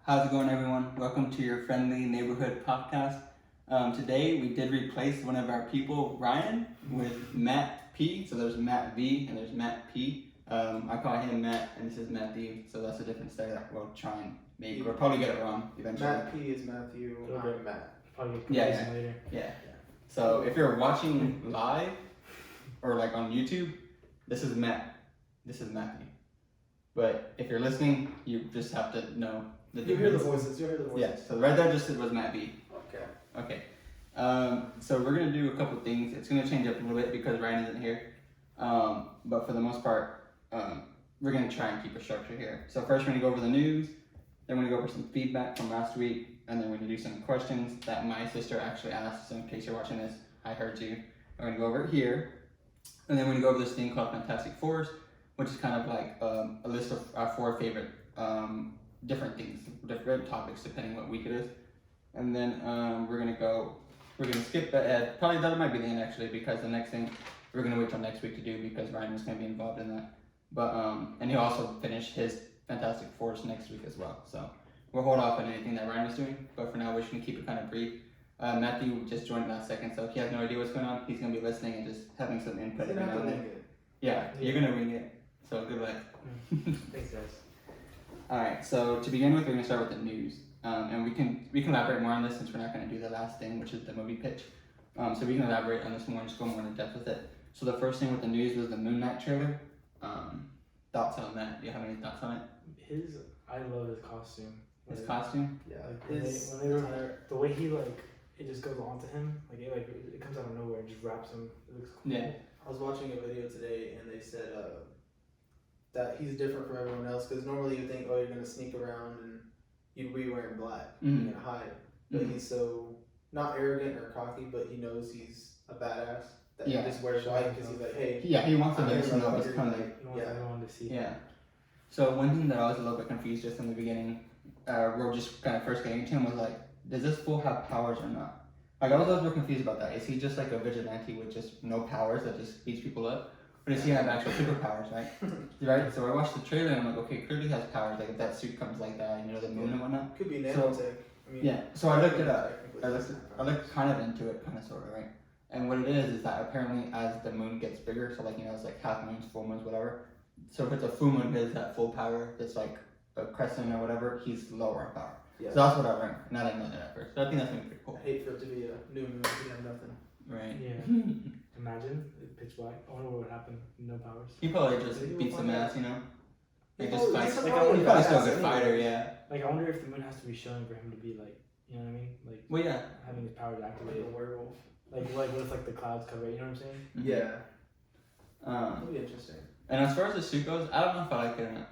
How's it going, everyone? Welcome to your friendly neighborhood podcast. Today we did replace one of our people, Ryan, with Matt P. So there's Matt V and there's Matt P. I call him Matt and this is Matthew, so that's a different style that we'll try and make. We'll probably get it wrong eventually. Matt P is Matthew, I'm Matt. Probably Yeah. later. Yeah. So if you're watching live or like on YouTube, this is Matt. This is Matthew. But if you're listening, you just have to know the You hear the difference. voices, you hear the voices. Yeah, so right there just was Matt B. Okay. So we're gonna do a couple things. It's gonna change up a little bit because Ryan isn't here. But for the most part, we're gonna try and keep a structure here. So first we're gonna go over the news, then we're gonna go over some feedback from last week, and then we're gonna do some questions that my sister actually asked. So in case you're watching this, I heard you. We're gonna go over it here, and then we're gonna go over this thing called Fantastic Fours, which is kind of like a list of our 4 favorite different things, different topics depending what week it is. And then we're gonna skip that. Probably that might be the end actually, because the next thing we're gonna wait till next week to do because Ryan was gonna be involved in that. But and he'll also finish his Fantastic Fours next week as well. So we'll hold off on anything that Ryan was doing. But for now, we're just gonna keep it kind of brief. Matthew just joined last second, so he has no idea what's going on. He's gonna be listening and just having some input every now and then. Yeah, you're gonna wing it. So good luck. Thanks, guys. All right. So to begin with, we're gonna start with the news. And we can elaborate more on this since we're not going to do the last thing, which is the movie pitch. So we can elaborate on this more and just go more into depth with it. So the first thing with the news was the Moonlight trailer. Thoughts on that? Do you have any thoughts on it? I love his costume. His costume? Yeah, Like when they retire, the way he it just goes onto him, it comes out of nowhere and just wraps him. It looks cool. Yeah. I was watching a video today and they said that he's different from everyone else because normally you think, oh, you're going to sneak around and you'd be wearing black, you're going to hide. But he's so, not arrogant or cocky, but he knows he's a badass. That he just wears white because he's like, hey. Yeah, he wants to know what's coming. He wants everyone to see. Yeah. So one thing that I was a little bit confused just in the beginning, we're just kind of first getting into him was like, does this fool have powers or not? Like I was a little bit confused about that. Is he just like a vigilante with just no powers that just beats people up? Or does he have actual superpowers, right? Right? So I watched the trailer and I'm like, okay, clearly he has powers. Like if that suit comes like that, the moon and whatnot. Could be nanotech. Yeah. So I looked it up. I looked kind of into it, kind of sort of, right? And what it is that apparently as the moon gets bigger, so like it's like half moons, full moons, whatever. So if it's a full moon, he has that full power. It's like a crescent or whatever. He's lower in power. Yeah. So that's what I learned. And I didn't know that at first. So I think that's gonna be pretty cool. I hate for it to be a new moon. We have nothing. Right. Yeah. Imagine pitch black. I wonder what would happen. No powers. He probably just beats some ass, He just fights. He's Probably still a good fighter, yeah. I wonder if the moon has to be shown for him to be like, you know what I mean? Like, well, yeah. Having his powers Like activated. a werewolf. What if the clouds cover it? You know what I'm saying? Mm-hmm. Yeah. That'll be interesting. And as far as the suit goes, I don't know if I like it or not.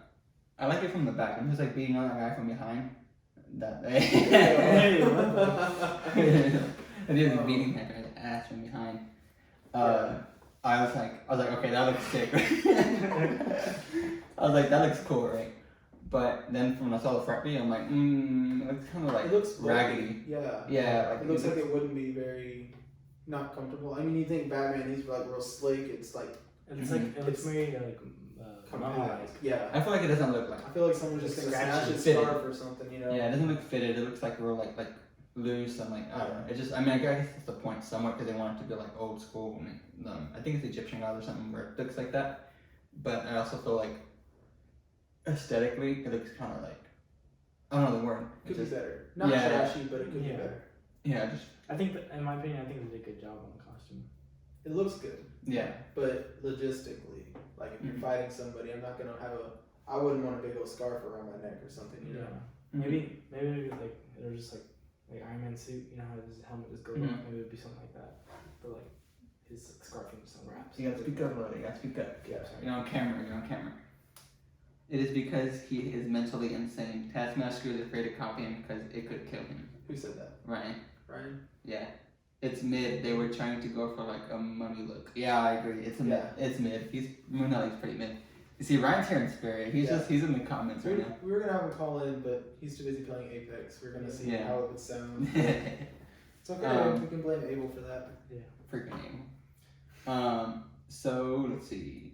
I like it from the back. I'm just like beating on that guy from behind. That and he was beating that guy's ass from behind. I was like, okay, that looks sick. I was like, that looks cool, right? But then when I saw the front view, I'm like, it looks kind of like it looks raggedy. Yeah. Yeah. Like, it looks like it wouldn't be very not comfortable. I mean, you think Batman, he's like real sleek. It's like it looks very compact. Yeah. I feel like it doesn't look like. I feel like someone's just gonna snatch his scarf or something, Yeah, it doesn't look fitted. It looks like real like loose. I'm like, I don't know. It just, I guess that's the point somewhat because they want it to be like old school. I think it's Egyptian gods or something where it looks like that. But I also feel like aesthetically, it looks kind of like, I don't know the word. Could be better. Not trashy, but it could be better. Yeah, just. I think, in my opinion, they did a good job on the costume. It looks good. Yeah. But logistically, like if you're fighting somebody, I'm not gonna have I wouldn't want a big old scarf around my neck or something, you know. Maybe like it was just like Iron Man suit, you know how his helmet just goes up. Maybe it would be something like that. But like his scarf and some wraps. You gotta speak up, brother. You gotta speak up. Yeah. You're on camera. It is because he is mentally insane. Taskmaster is afraid to copy him because it could kill him. Who said that? Ryan? Yeah. It's mid. They were trying to go for like a mummy look. Yeah, I agree. It's mid. It's mid. Moonlight's pretty mid. You see, Ryan's here in spirit. He's in the comments right now. We were gonna have him call in, but he's too busy playing Apex. We're gonna see how it would sound. It's okay. We can blame Abel for that. Yeah. Freaking Abel. So let's see.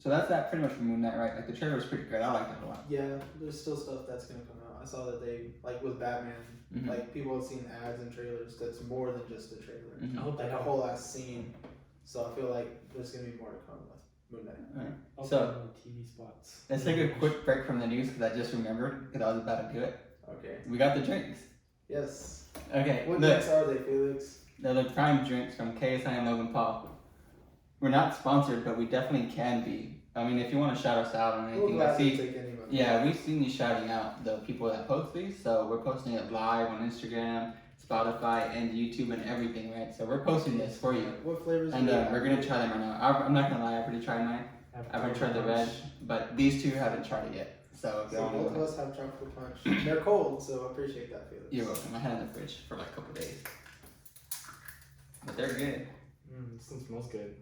So that's that pretty much for Moonlight, right? Like the trailer was pretty good. I liked it a lot. Yeah, there's still stuff that's gonna come out. I saw that they like with Batman, Mhm. like people have seen ads and trailers. That's more than just a trailer. Mhm. I hope Like they a have whole ass scene. So I feel like there's gonna be more to come with Moonlight. Alright. also So- TV spots. Let's take a quick break from the news because I just remembered because I was about to do it. Okay. We got the drinks. Yes. Okay. What Look, drinks are they, Felix? they're the prime drinks from KSI and Logan Paul. We're not sponsored, but we definitely can be. I mean, if you want to shout us out on We'll anything, gladly take any money. yeah, we've seen you shouting out the people that post these, so we're posting it live on Instagram, Spotify, and YouTube and everything, right? So we're posting this for you, What flavors? and do you have? we're gonna try them right now. I'm not gonna lie, I've already tried mine. I haven't tried the red, but these two haven't tried it yet. So if you So want both of to, us have tropical punch. They're cold, so I appreciate that, Felix. you're welcome. I had it in the fridge for like a couple days, but they're good. This one smells good.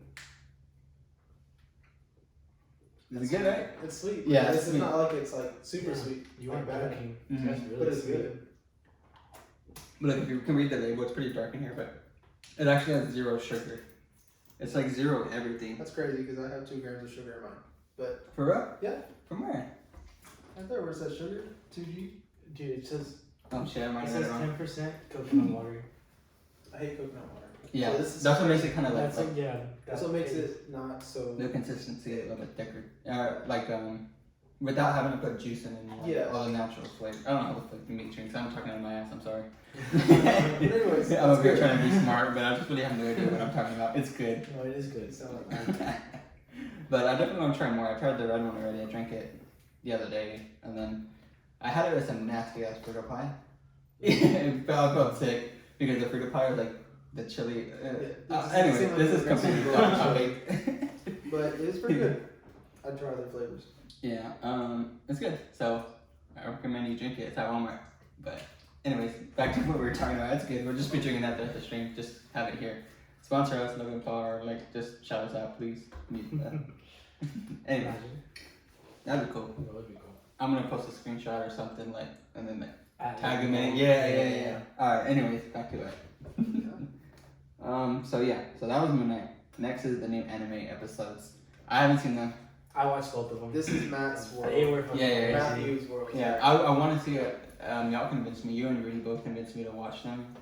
Is it good, right? It's sweet. Yeah, This it's is sweet. not like it's like super Yeah. sweet. You like aren't bad. joking. Mhm. That's really But it's sweet. good. But look, if you can read the label, it's pretty dark in here, but it actually has 0 sugar. It's like 0 everything. That's crazy because I have 2 grams of sugar in mine. But For real? Yeah. From where? right there where it says sugar, 2G. Dude, it says Oh shit, I might it have read says it wrong. 10% coconut water. I hate coconut water. Yeah, So this is that's what makes it kind of That's like like, yeah. That's what makes it not so. the consistency a little bit thicker. Without having to put juice in and Yeah. all the natural flavor. I don't know what the meat drinks. I'm talking out of my ass. I'm sorry. But anyways, I'm over here that's trying to good. be smart, but I just really have no idea what I'm talking about. It's good. No, it is good. It sounds like that. But I definitely want to try more. I tried the red one already. I drank it the other day, and then I had it with some nasty ass Frito pie. I felt sick because the Frito pie was like the chili. Anyway, this is completely off topic. But it's pretty good. I'd try other flavors. Yeah, it's good. So I recommend you drink it. It's at Walmart. But anyways, back to what we were talking about. It's good. We'll just be drinking that throughout the stream. Just have it here. Sponsor us, Logan Paul, or like just shout us out, please. Anyway, Imagine. that'd be cool. That would be cool. I'm gonna post a screenshot or something like, and then At tag like- him in it. Yeah. All right. Anyways, back to it. So that was Moonlight. Next is the new anime episodes. I haven't seen them. I watched both of them. This is Matt's world. They were fucking Yeah. crazy. Matthew's world. Yeah, I want to see it. Y'all convinced me. You and Rudy both convinced me to watch them.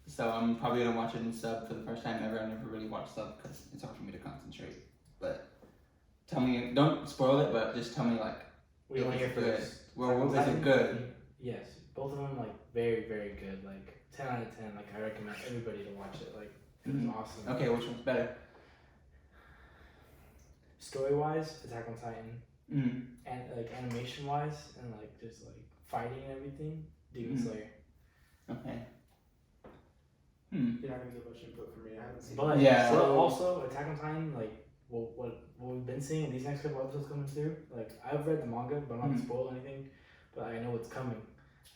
So I'm probably gonna watch it in sub for the first time ever. I never really watched sub because it's hard for me to concentrate. But tell me, don't spoil it, but just tell me like, We want to hear it's good. first. Well, is it good? Yes, both of them like very, very good. Like 10 out of 10. Like I recommend everybody to watch it. Like it was Mhm. awesome. Okay, which one's better? Story wise, Attack on Titan, Mm. and like animation wise, and like just like fighting and everything, Demon Mhm. Slayer. Okay. You're not gonna get much input from me. I haven't seen But it. Yeah. so also Attack on Titan, like what we've been seeing in these next couple episodes coming through. Like I've read the manga, but I'm not gonna Mhm. spoil anything. But I know what's coming.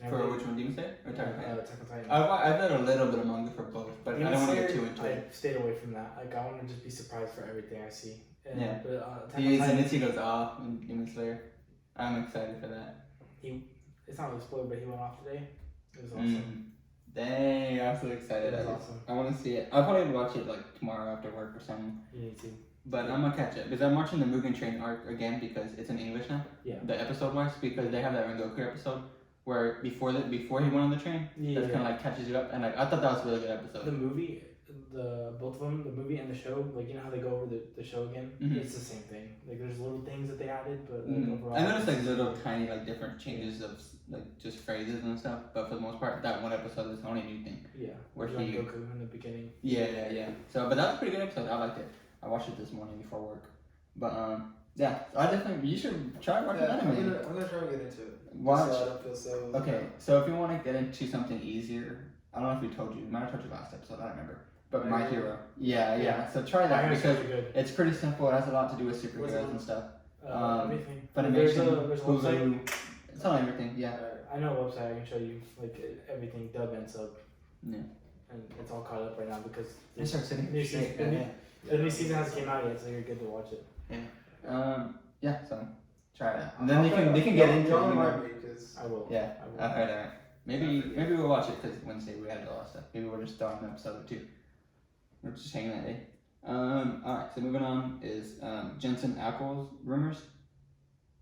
And For everything- which one? Demon Slayer or Attack on Titan? Attack on Titan. I've read a little bit of manga for both, but I Demon don't want to get Slayer, too into it. I stayed away from that. Like I want to just be surprised for everything I see. And, Yeah. But, Attack on The Titan, Zenitsu goes off in Demon Slayer. I'm excited for that. it's not really spoiled, but he went off today. It was awesome. Dang, I'm so excited. It was awesome. I want to see it. I'll probably watch it like tomorrow after work or something. You need to. But I'm gonna catch it because I'm watching the Mugen Train arc again because it's in English now. Yeah. The episode wise because they have that Rengoku episode where before he went on the train, Yeah. that kind of like catches you up and like I thought that was a really good The episode. movie, both of them, the movie and the show, like you know how they go over the show again. Mhm. It's the same thing. Like there's little things that they added, but like Mhm. overall. I noticed like little tiny like different changes of like just phrases and stuff, but for the most part, that one episode is the only new thing. Yeah. Where Like he- Goku in the beginning. Yeah. So, but that was a pretty good episode. I liked it. I watched it this morning before work. But yeah, I definitely you should try watching Yeah, I'm anime. gonna try to get into it. Watch. So I don't feel so. Okay, so if you want to get into something easier, I don't know if we told you. Might have told you last episode. I don't remember. But My My Hero. Hero. Yeah. Yeah. So try I that heard it's because really good. it's pretty simple. It has a lot to do with What's it superheroes on? and stuff. Everything. Funimation, There's a website. Hulu. It's on everything. Yeah. I know a website I can show you like everything dub and sub. Yeah. And it's all caught up right now because They start sitting New straight. season- Yeah. the new season hasn't came out yet, so you're good to watch it. Yeah. So try it out. And then they can get into it. Don't You know. remind me because I will. Yeah. I will. Alright. Maybe we'll watch it because Wednesday we had a lot of stuff. Maybe we'll just throw on an episode or two. We're just hanging that day. Alright, so moving on is Jensen Ackles rumors.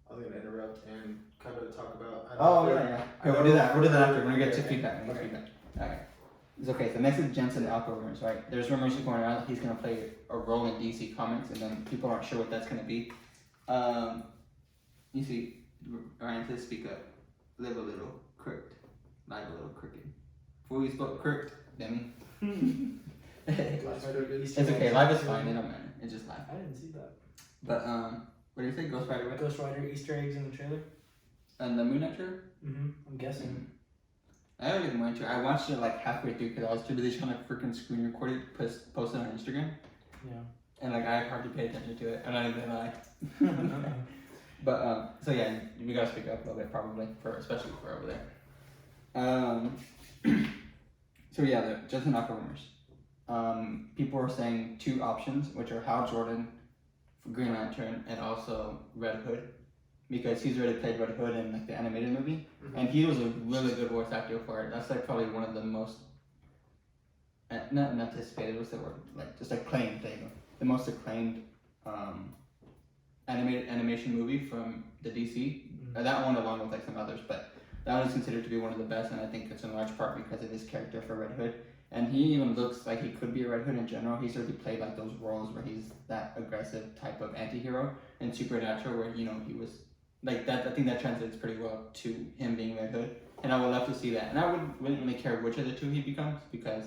I was gonna interrupt and kind of talk about. Yeah. Okay, we'll do that. We'll do that after. We're gonna get to Okay. feedback. Alright. It's okay. So next is Jensen Ackles rumors, right? There's rumors going around that he's gonna play a role in DC Comics, and then people aren't sure what that's gonna be. You see, Ryan says speak up. Live a little crooked. Live a little crooked. Before we spoke crooked, Demi. It's okay. Live is fine. It don't matter. It's just live. I didn't see that. But what do you say? Ghost Rider what? Ghost Rider Easter eggs in the trailer. And the Moonlight trailer? I'm guessing. I don't even want to. I watched it like halfway through because I was too busy trying to freaking screen record it, post it on Instagram. Yeah. And like I hardly paid attention to it. I'm not even gonna lie. But so yeah, we gotta speak up a little bit probably especially for over there. So yeah, the Jensen Ackles rumors. People are saying two options, which are Hal Jordan for Green Lantern and also Red Hood, because he's already played Red Hood in like the animated movie, and he was a really good voice actor for it. That's like probably one of the most not anticipated. What's the word? Like just acclaimed thing. The most acclaimed animation movie from the DC. That one along with like some others, but that one is considered to be one of the best, and I think it's in large part because of his character for Red Hood. And he even looks like he could be a Red Hood in general. He's already played like those roles where he's that aggressive type of anti-hero in Supernatural, where he was like that. I think that translates pretty well to him being Red Hood, and I would love to see that. And I wouldn't really care which of the two he becomes, because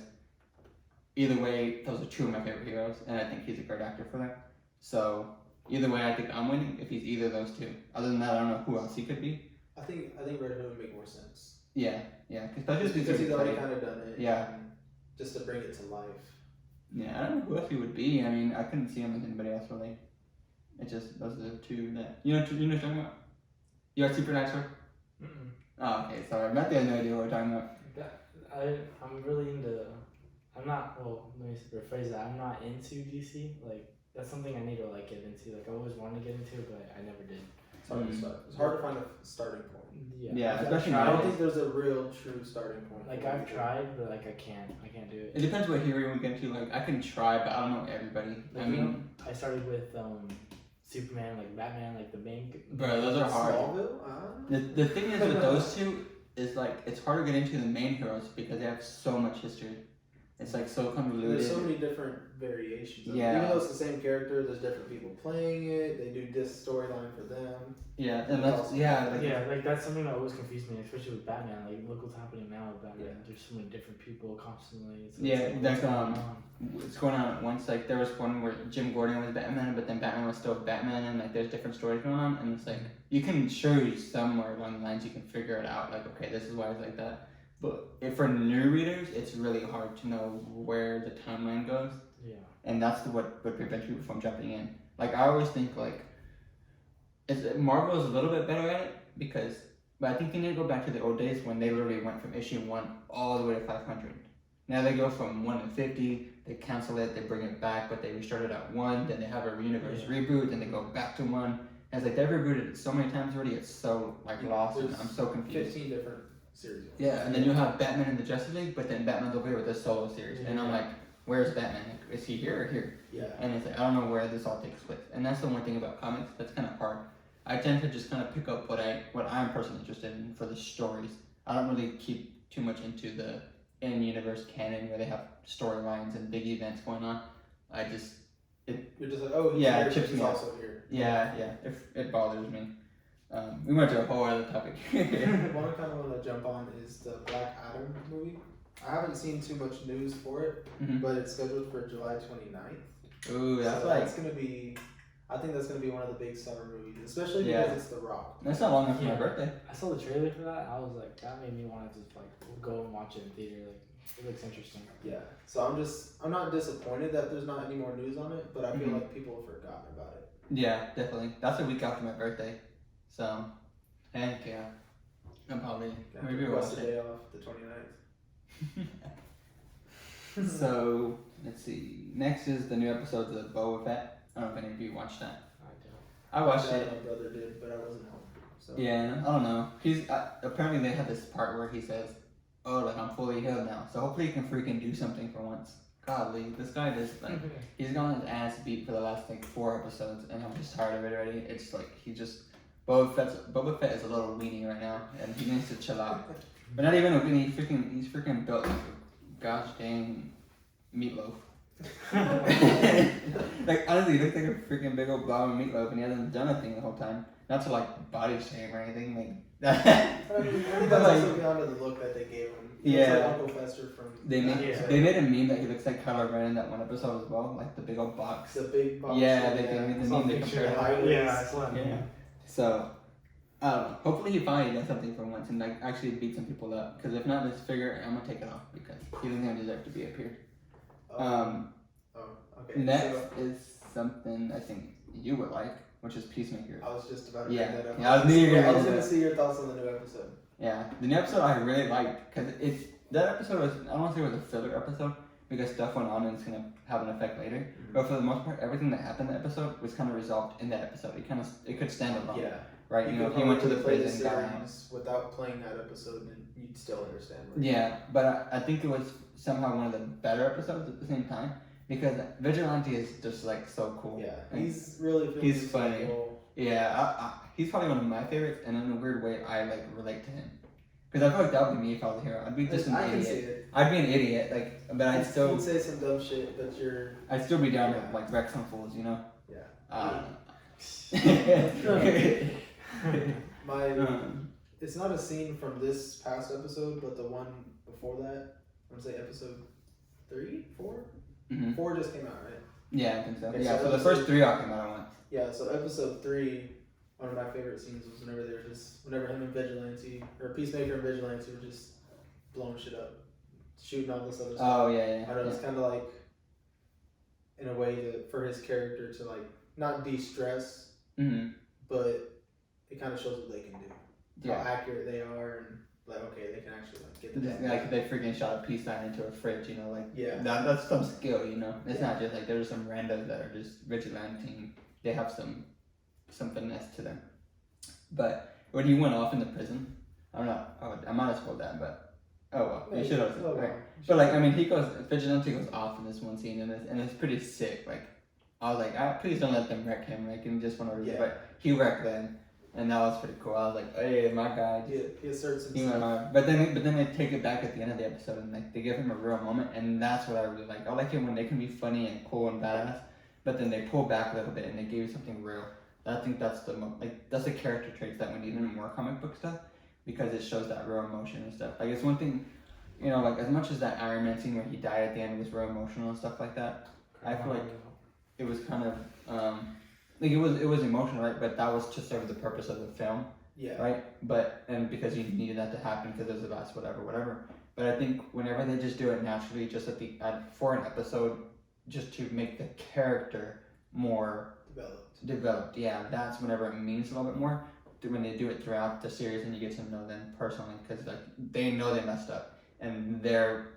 either way, those are two of my favorite heroes, and I think he's a great actor for that. So either way, I think I'm winning if he's either of those two. Other than that, I don't know who else he could be. I think Red Hood would make more sense. Yeah, especially because he's already kind of done it. Yeah. Just to bring it to life. Yeah, I don't know who else he would be. I mean, I couldn't see him as anybody else really. It's just those are the two that you know what I'm talking about. You watch Supernatural? Oh, okay, sorry. Matt has no idea what we're talking about. I'm really into. I'm not. Well, let me rephrase that. I'm not into DC. Like that's something I need to like get into. Like I always wanted to get into, but I never did. It's hard to start. It's hard to find a starting point. Yeah, especially I don't think there's a real true starting point. Like I've tried, but like I can't do it. It depends what hero we get into. Like I can try, but I don't know everybody. Like, I mean, I started with Superman, like Batman, like the main. Bro, those are hard. Smallville? The thing is with those two is like it's hard to get into the main heroes because they have so much history. It's like so convoluted. There's so many different variations. Yeah. Even though it's the same character, there's different people playing it. They do this storyline for them. Yeah, and that's like that's something that always confused me, especially with Batman. Like look what's happening now with Batman. Yeah. There's so many different people constantly. It's going on at once. Like there was one where Jim Gordon was Batman, but then Batman was still Batman, and like there's different stories going on, and it's like you can surely somewhere along the lines you can figure it out. Like okay, this is why it's like that. But if for new readers, it's really hard to know where the timeline goes. Yeah. And that's what prevents people from jumping in. Like I always think like Marvel is a little bit better at it but I think they need to go back to the old days when they literally went from issue 1 all the way to 500. Now they go from 1 to 50, they cancel it, they bring it back, but they restart it at 1, then they have a universe reboot, then they go back to 1. And it's like they've rebooted it so many times already, it's so like lost, and I'm so confused. 15 different series. Yeah, and then you'll have Batman in the Justice League, but then Batman's over here with a solo series, and I'm like, where's Batman? Like, is he here or here? Yeah. And it's like I don't know where this all takes place, and that's the one thing about comics that's kind of hard. I tend to just kind of pick up what I'm personally interested in for the stories. I don't really keep too much into the in-universe canon where they have storylines and big events going on. You're just like, oh, it chips me also here. Yeah, it bothers me. We went to a whole other topic. One I kind of want to jump on is the Black Adam movie. I haven't seen too much news for it, but it's scheduled for July 29th. Ooh, that's gonna be. I think that's gonna be one of the big summer movies, especially because it's The Rock. That's not long enough for my birthday. I saw the trailer for that. I was like, that made me want to just like go and watch it in theater. Like, it looks interesting. Yeah. So I'm not disappointed that there's not any more news on it, but I feel like people have forgotten about it. Yeah, definitely. That's a week after my birthday, so heck yeah. I'm probably maybe the watch rest of the it. day off the 29th. So let's see. Next is the new episodes of Boba Fett. I don't know if any of you watched that. I watched it. My brother did, but I wasn't home. So. Yeah, I don't know. He's apparently they have this part where he says, "Oh, like I'm fully healed now." So hopefully he can freaking do something for once. godly, this guy just like he's gotten his ass beat for the last like 4 episodes, and I'm just tired of it already. It's like he just Boba Fett is a little weenie right now, and he needs to chill out. But not even a weenie. He's freaking built like a gosh dang meatloaf. Like honestly, he looks like a freaking big old blob of meatloaf, and he hasn't done a thing the whole time. Not to like body shame or anything like that. I mean that's also beyond the look that they gave him. He looks like Uncle Fester from. They made a meme that he looks like Kylo Ren in that one episode as well, like the big old box. The big box. Yeah, they made the meme they compared it. Yeah, I saw that. Yeah. So, I don't know. Hopefully he finally does something for once and like actually beat some people up. Because if not, this figure, I'm gonna take it off because he doesn't deserve to be up here. Okay. Next is something I think you would like, which is Peacemaker. I was just about to bring that up. Yeah, I was gonna see your thoughts on the new episode. Yeah, the new episode I really liked because that episode was, I don't want to say it was a filler episode because stuff went on and it's gonna have an effect later. Mm-hmm. But for the most part, everything that happened in the episode was kind of resolved in that episode. It could stand alone. Yeah. Right. You know, he went to the prison, got out. Without playing that episode, and you'd still understand. Yeah, but I think it was somehow one of the better episodes at the same time because Vigilante is just like so cool. Yeah, like, he's funny. Cool. Yeah, he's probably one of my favorites, and in a weird way, I like relate to him. Because I feel like that would be me if I was a hero. I'd be just an idiot. Can see it. I'd be an idiot, like, but I'd still. You'd say some dumb shit, but you're. I'd still be down to like wreck some fools, you know. Yeah. It's not a scene from this past episode, but the one before that. I want to say episode 3, 4. Mm-hmm. 4 just came out, right? Yeah, I think so. Okay, yeah, so the first 3 all came out at once. Yeah, so episode 3, one of my favorite scenes was whenever him and Vigilante, or Peacemaker and Vigilante were just blowing shit up, shooting all this other stuff. Oh, yeah. I know, it's kind of like, in a way, for his character to, like, not de-stress, but it kind of shows what they can do. How accurate they are, and, like, okay, they can actually, like, get the just, like, they freaking shot a peace sign into a fridge, you know, like, that's some skill, you know? It's not just, like, there's some randos that are just vigilanting. They have some finesse to them. But when he went off in the prison, I don't know, I might have spoiled that, but oh well, you should have. Right. But like, I mean, Vigilante goes off in this one scene, and it's pretty sick. Like, I was like, please don't let them wreck him, like, and just want to, but he wrecked them, and that was pretty cool. I was like, hey, my guy. He asserts himself. He went hard. But then they take it back at the end of the episode, and like they give him a real moment, and that's what I really like. I like it when they can be funny and cool and badass, but then they pull back a little bit and they give you something real. I think that's that's the character traits that we need in more comic book stuff because it shows that real emotion and stuff. Like, it's one thing, you know, like as much as that Iron Man scene where he died at the end was real emotional and stuff like that. I feel like it was kind of like it was emotional, right? But that was to serve the purpose of the film, right? But and because you needed that to happen because it was the last whatever. But I think whenever they just do it naturally, just for an episode, just to make the character more developed, yeah, that's whenever it means a little bit more. When they do it throughout the series and you get to know them personally, because like they know they messed up and they're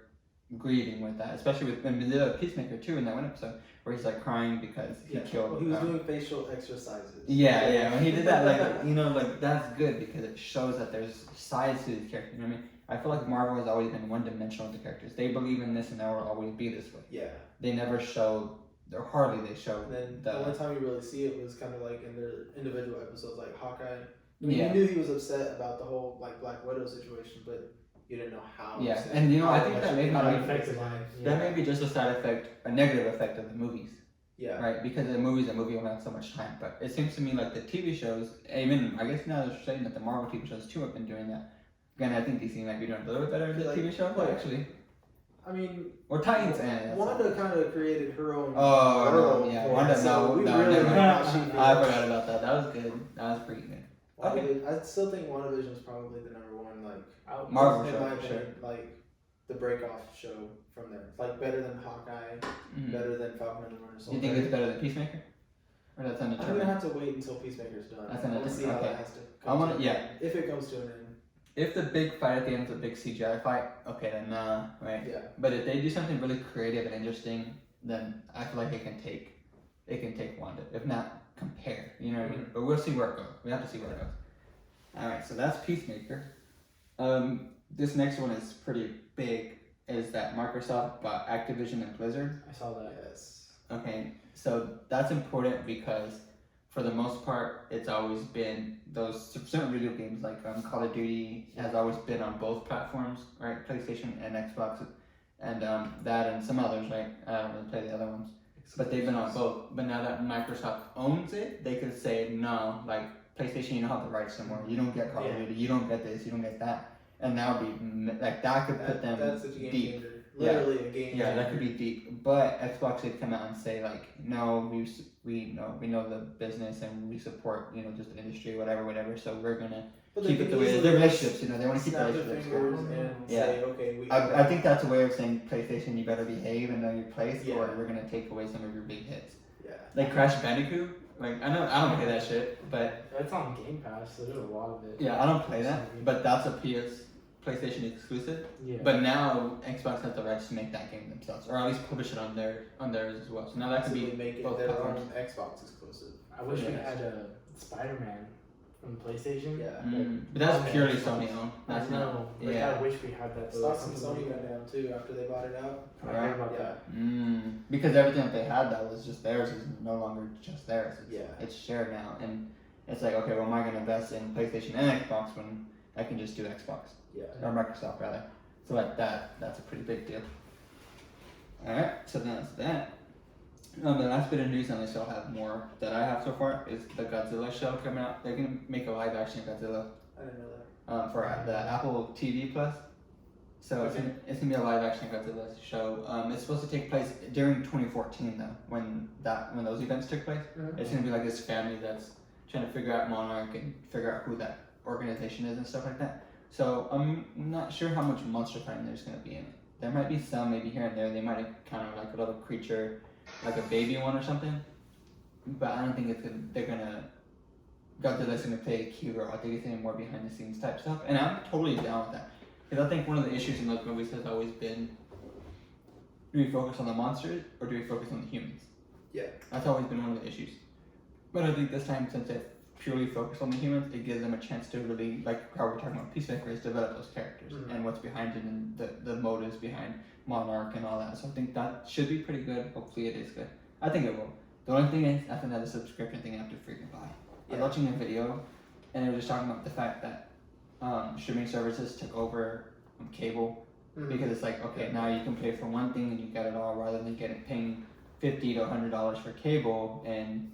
grieving with that, especially with the Peacemaker too in that one episode where he's like crying because he killed. Well, he was doing facial exercises. Yeah. When he did that, like, you know, like that's good because it shows that there's sides to these characters. You know what I mean? I feel like Marvel has always been one-dimensional with the characters. They believe in this and that will always be this way. Yeah. They never show. Or hardly they show. Then the only time you really see it was kind of like in their individual episodes, like Hawkeye. I mean, you knew he was upset about the whole like Black Widow situation, but you didn't know how. Yeah, and you know, I think that may be just a side effect, a negative effect of the movies. Yeah. Right, because the movie's a movie only have so much time, but it seems to me like the TV shows, even I guess now they're saying that the Marvel TV shows too have been doing that. Again, I think DC might be doing a little bit better with the TV show, actually. I mean, or Titans and Wanda kind of created her own. Oh, yeah, Wanda. So no, I forgot about that. That was good. That was pretty good. Okay. I still think WandaVision is probably the #1 like Marvel in show, my opinion, like the breakoff show from there. Like better than Hawkeye, better than Falcon and the Winter Soldier. You think it's better than Peacemaker? Or that's undetermined? I'm gonna have to wait until Peacemaker's done. That's undetermined. I want to see how that has to. I want to, if it comes to an end. If the big fight at the end is a big CGI fight, okay, then right? Yeah. But if they do something really creative and interesting, then I feel like it can take Wanda. If not, compare. You know what I mean? But we'll see where it goes. We have to see where it goes. All right, so that's Peacemaker. This next one is pretty big, is that Microsoft bought Activision and Blizzard. I saw that. Yes. Okay, so that's important because for the most part, it's always been those certain video games like Call of Duty has always been on both platforms, right? PlayStation and Xbox, and that and some others, right? I don't really play the other ones, but they've been on both. But now that Microsoft owns it, they could say no, like PlayStation, you don't have the rights anymore. You don't get Call of Duty. You don't get this. You don't get that. And that would be like that could put them that's a game deep. changer. Literally a game Yeah, changer. that could be deep. But Xbox did come out and say like, no, we know the business and we support just the industry, whatever. So we're gonna keep it the way their relationships. They want to keep the relationships. And say, okay, I think that's a way of saying PlayStation, you better behave and know your place, Yeah. or we're gonna take away some of your big hits. Yeah. Like Crash Bandicoot. Like I don't play that shit, but That's on Game Pass, so there's a lot of it. yeah, I don't play that. But that's a PlayStation exclusive. Yeah. But now Xbox has the rights to make that game themselves, or at least publish it on theirs as well. So now that could be make it both their platforms. own Xbox exclusive. I wish we Yes. had a Spider-Man from PlayStation. Yeah. But that's Okay. purely Sony owned. I That's not. know. Like, Yeah. I wish we had that. Stocks in Sony went down too after they bought it out. I heard about Yeah. that. Because everything that they had that was just theirs is no longer just theirs. Yeah. It's shared now, and it's like, okay, well, am I going to invest in PlayStation and Xbox when I can just do Xbox Yeah. or Microsoft rather? So like that's a pretty big deal. All right, so that's that. The last bit of news, unless y'all have more that I have so far, is the Godzilla show coming out. They're gonna make a live action Godzilla I didn't know that. for the Apple TV Plus. So it's gonna be a live action Godzilla show. It's supposed to take place during 2014 though, when those events took place. Mhm. It's gonna be like this family that's trying to figure out Monarch and figure out who that organization is and stuff like that. So I'm not sure how much monster fighting there's gonna be in it. There might be some, maybe here and there. They might encounter like a little creature, like a baby one or something. But I don't think Godzilla's gonna play a key role. I think it's gonna be more behind the scenes type stuff. And I'm totally down with that. Because I think one of the issues in those movies has always been, do we focus on the monsters or do we focus on the humans? Yeah. That's always been one of the issues. But I think this time, since they purely focus on the humans, it gives them a chance to really, like how we're talking about Peacemaker, is develop those characters and what's behind it and the motives behind Monarch and all that. So I think that should be pretty good. Hopefully it is good. I think it will. The only thing is, I think that a subscription thing I have to freaking buy. I was watching a video and they were just talking about the fact that streaming services took over cable because it's like, okay, now you can pay for one thing and you get it all rather than paying $50 to $100 for cable and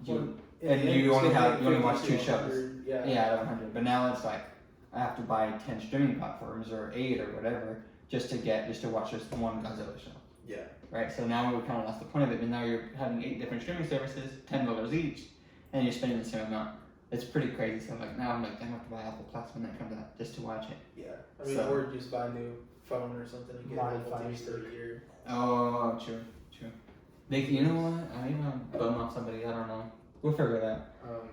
you only watch 2 shows. Yeah, out of 100. But now it's like I have to buy 10 streaming platforms or 8 or whatever just to watch this one Godzilla show. Yeah. Right. So now we kind of lost the point of it. But now you're having 8 different streaming services, $10 each, and you're spending the same amount. It's pretty crazy. So now I'm like, I have to buy Apple Plus when that comes out just to watch it. Yeah. I mean, or just buy a new phone or something and get Apple TV for a year. Oh, true. You know what? I even bum off somebody. I don't know. We'll figure it out.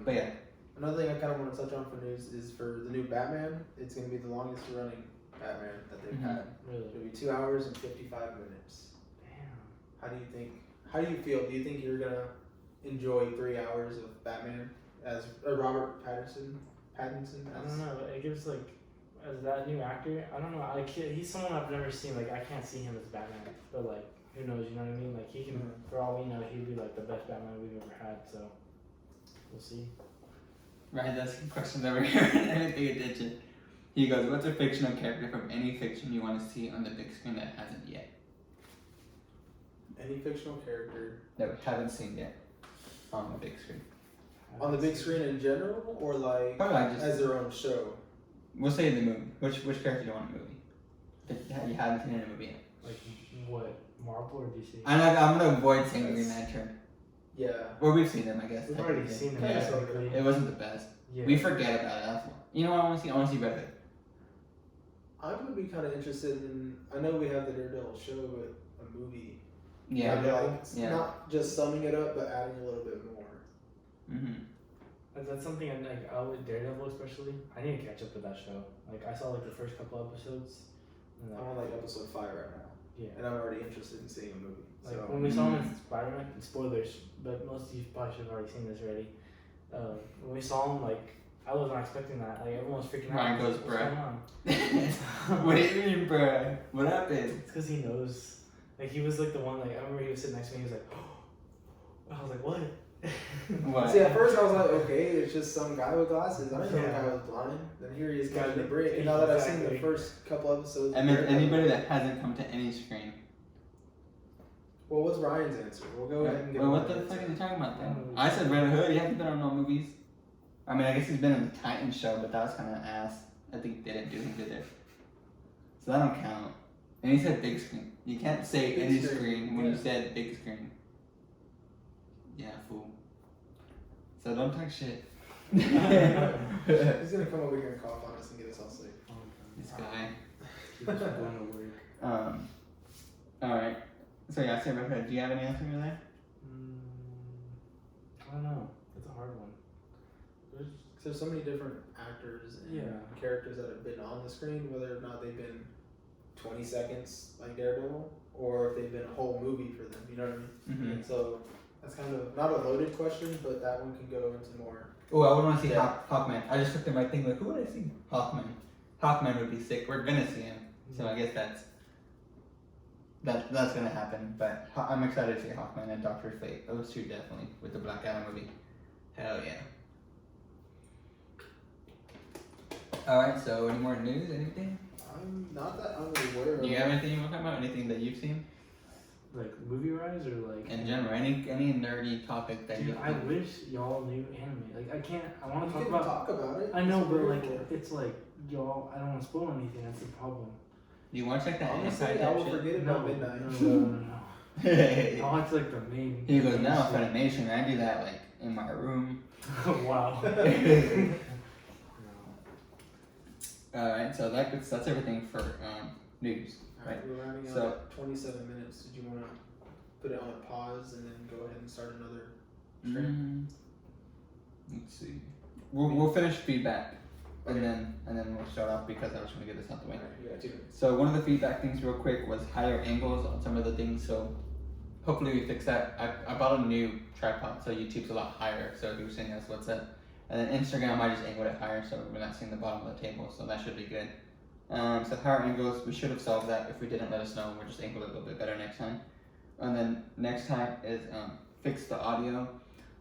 But yeah. Another thing I kind of want to touch on for news is for the new Batman. It's going to be the longest running Batman that they've had. Really? It'll be 2 hours and 55 minutes. Damn. How do you feel? Do you think you're going to enjoy 3 hours of Batman as Robert Pattinson? I don't know. It gives as that new actor. I don't know. He's someone I've never seen. Like I can't see him as Batman, but like who knows? You know what I mean? Like he can. For all we know, he'd be like the best Batman we've ever had. So we'll see. Right, that's the question over here. I didn't pay attention. He goes, what's a fictional character from any fiction you want to see on the big screen that hasn't yet? Any fictional character That we haven't seen yet on the big screen. on the big screen in general, or like Probably like just, as their own show? we'll say in the movie. Which character do you want in the movie? That you haven't seen in a movie yet. Like what? Marvel or DC? I'm going to avoid saying Green Lantern. Yeah. Or we've seen them, I guess. We've already seen them. Yeah. Basically. It wasn't the best. Yeah. We forget about it. That's why. You know what I want to see? I want to see Red Hood. I would be kind of interested in. I know we have the Daredevil show, but a movie. Yeah. Like, not just summing it up, but adding a little bit more. Mm-hmm. That's something I like. With Daredevil especially, I need to catch up with that show. Like I saw the first couple episodes. And, I'm on episode 5 right now. Yeah. And I'm already interested in seeing a movie. Like So when we saw him in Spider-Man, spoilers, but most of you probably should have already seen this already. When we saw him I was not expecting that. Like everyone was freaking out. Ryan goes, What's bruh. going on? What do you mean, bruh? What happened? It's because he knows. Like he was like the one. Like I remember he was sitting next to me. He was like, I was like, what? What? See, at first I was like, okay, it's just some guy with glasses. I didn't know the guy was blind. Then here he is catching the break. And now that I've seen the first couple episodes, I mean, anybody that hasn't come to any screen. Well, what's Ryan's answer? We'll go ahead and get. Well, what the fuck are you talking about then? I said Red Hood. He hasn't been on no movies. I mean, I guess he's been in the Titan show, but that was kind of ass. I think they didn't do him good there. So that don't count. And he said big screen. You can't say Big any screen, screen when yeah. you said big screen. Yeah, fool. So don't talk shit. He's gonna come over here and cough on us and get us all sick. This guy. Keep going to work. Alright. So yeah, I said Red Hood. Do you have any answer for that? I don't know. It's a hard one. There's so many different actors and characters that have been on the screen, whether or not they've been 20 seconds like Daredevil, or if they've been a whole movie for them. You know what I mean? Mm-hmm. So that's kind of not a loaded question, but that one can go into more. Oh, I would want to see Hawkman. I just looked at my thing like, who would I see? Hawkman. Hawkman would be sick. We're gonna see him, so I guess that's gonna happen. But I'm excited to see Hawkman and Doctor Fate. Those two definitely with the Black Adam movie. Hell yeah. Alright, so any more news? Anything? I'm not that I'm aware of. Do you have anything you want to talk about? Anything that you've seen? Like movie rise or like In general, any nerdy topic that Dude, you I wish y'all knew anime. Like I can't. I want to We talk can about. talk about it. I know, That's what but we're like here for. it's like y'all. I don't want to spoil anything. That's the problem. Do you watch like that Honestly, inside I will shit? forget about midnight. No. I watch like the main. He goes, now shit. Funimation, I do that like in my room. Wow. Alright, so that's everything for news. Alright, we're rounding out So- at 27 minutes. Did you want to put it on a pause and then go ahead and start another stream? Let's see. We'll finish feedback and then we'll start off because I was trying to get this out the way. Alright, you got 2 minutes. So one of the feedback things real quick was higher angles on some of the things, so hopefully we fix that. I bought a new tripod, so YouTube's a lot higher, so if you were saying that's what's up. And then Instagram I just angled it higher so we're not seeing the bottom of the table, so that should be good. So higher angles, we should have solved that. If we didn't, let us know, we'll just angle it a little bit better next time. And then next time is fix the audio.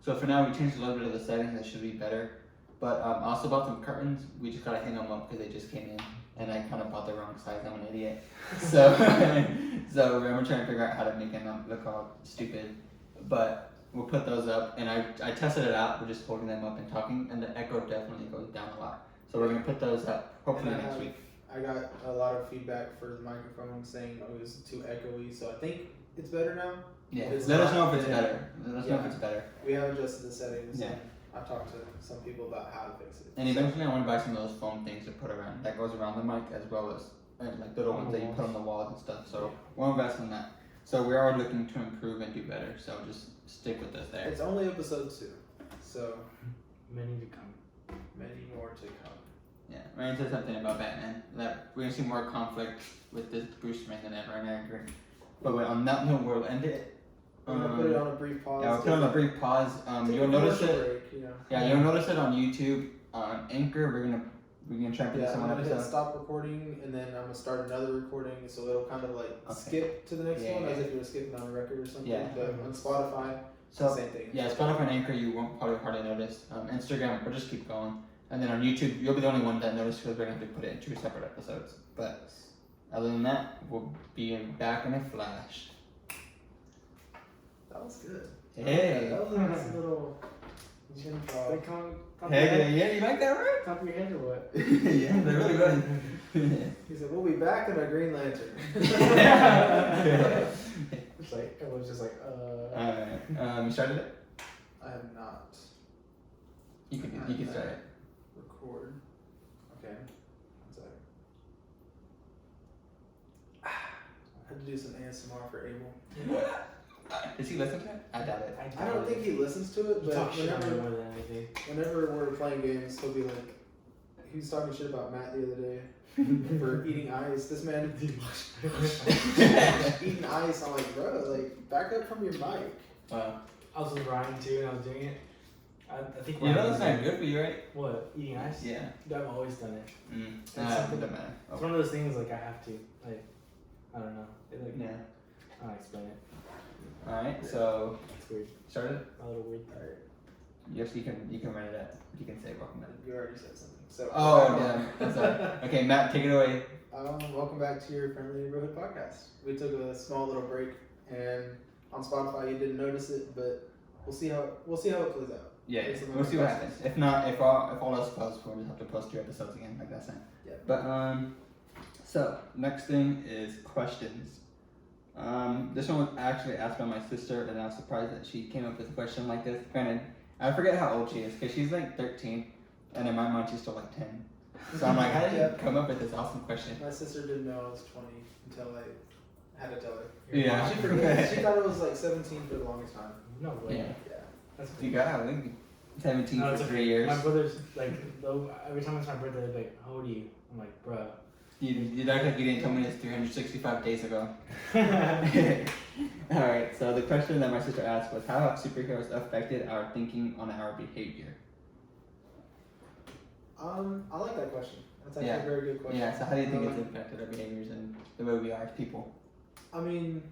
So for now we changed a little bit of the settings, that should be better. But also about some curtains, we just gotta hang them up because they just came in, and I kind of bought the wrong size. I'm an idiot. So so I'm trying to figure out how to make it not look all stupid. But we'll put those up, and I tested it out. We're just holding them up and talking, and the echo definitely goes down a lot. So we're gonna put those up hopefully next week. I got a lot of feedback for the microphone saying it was too echoey, so I think it's better now. Yeah, If it's let us not, know if it's then- better. Let us know if it's better. We have adjusted the settings. Yeah. And I've talked to some people about how to fix it. And eventually I want to buy some of those foam things to put around, that goes around the mic, as well as like little ones that you put on the walls and stuff. So we'll invest in that. So we are looking to improve and do better. So just stick with us there. It's only episode 2, so Many to come. many more to come. Yeah, Ryan said something about Batman, that we're gonna see more conflict with this Bruce Wayne than ever, and I agree. But on that note, we'll end it. I'm gonna put it on a brief pause. Yeah, we'll put on a brief pause. Take You'll a notice commercial it. break, you know. Yeah, you'll notice it on YouTube. On Anchor, we're gonna try to put Yeah, this I'm on one gonna hit episode. stop recording, and then I'm gonna start another recording, so it'll kind of like Okay. skip to the next Yeah, one, yeah. as if you were skipping on a record or something. Yeah. But on Spotify, So same thing. yeah, Spotify and Anchor, you won't probably hardly notice. Instagram, we'll just keep going. And then on YouTube, you'll be the only one that notices because we're gonna have to put it in 2 separate episodes. But other than that, we'll be back in a flash. That was good. Hey. That was a nice little chin frog. They come top of your Hey, head, yeah, you like that, right? top of your head or what? Yeah, they're really good. He said, "We'll be back in a Green Lantern." It's like everyone's just like Alright, you started it? I have not. You can start it. Record. Okay. One sec. I had to do some ASMR for Abel. Does he listen to it? I doubt it. I don't think he listens to it, He but talks shit on me whenever more than anything. we're playing games, he'll be like, he was talking shit about Matt the other day for eating ice. This man eating ice. I'm like, bro, like back up from your mic. Wow. I was with Ryan too, and I was doing it. I think. You know that's not good for you, right? What, eating ice? Yeah. I've always done it. It something- doesn't matter. It's one of those things like I have to. Like, I don't know. It, like, Yeah. I don't explain it. Alright, so It's weird. started? A little weird. Alright. Yes, you can run it up. You can say welcome back. You already said something. So. Oh damn. I'm sorry. Okay, Matt, take it away. Welcome back to your friendly neighborhood podcast. We took a small little break, and on Spotify you didn't notice it, but we'll see how it plays out. Yeah, Based on we'll the see what questions. happens. If not, if all else fails, we'll just have to post 2 episodes again, like that time. Yeah. But so next thing is questions. This one was actually asked by my sister, and I was surprised that she came up with a question like this. Granted, I forget how old she is because she's like 13, and in my mind she's still like 10. So I'm like, how did you come up with this awesome question? My sister didn't know I was 20 until I had to tell her. Yeah. She forgot. She thought it was like 17 for the longest time. No way. Yeah. Yeah. That's You got like 17 No, for it's 3 okay. years. My brother's like, though, every time it's my birthday, they're like, how old are you? I'm like, bruh. You act like you didn't tell me this 365 days ago. Alright, so the question that my sister asked was, how have superheroes affected our thinking on our behavior? I like that question. That's actually Yeah. a very good question. Yeah, so how do you think it's affected our behaviors and the way we are as people? I mean,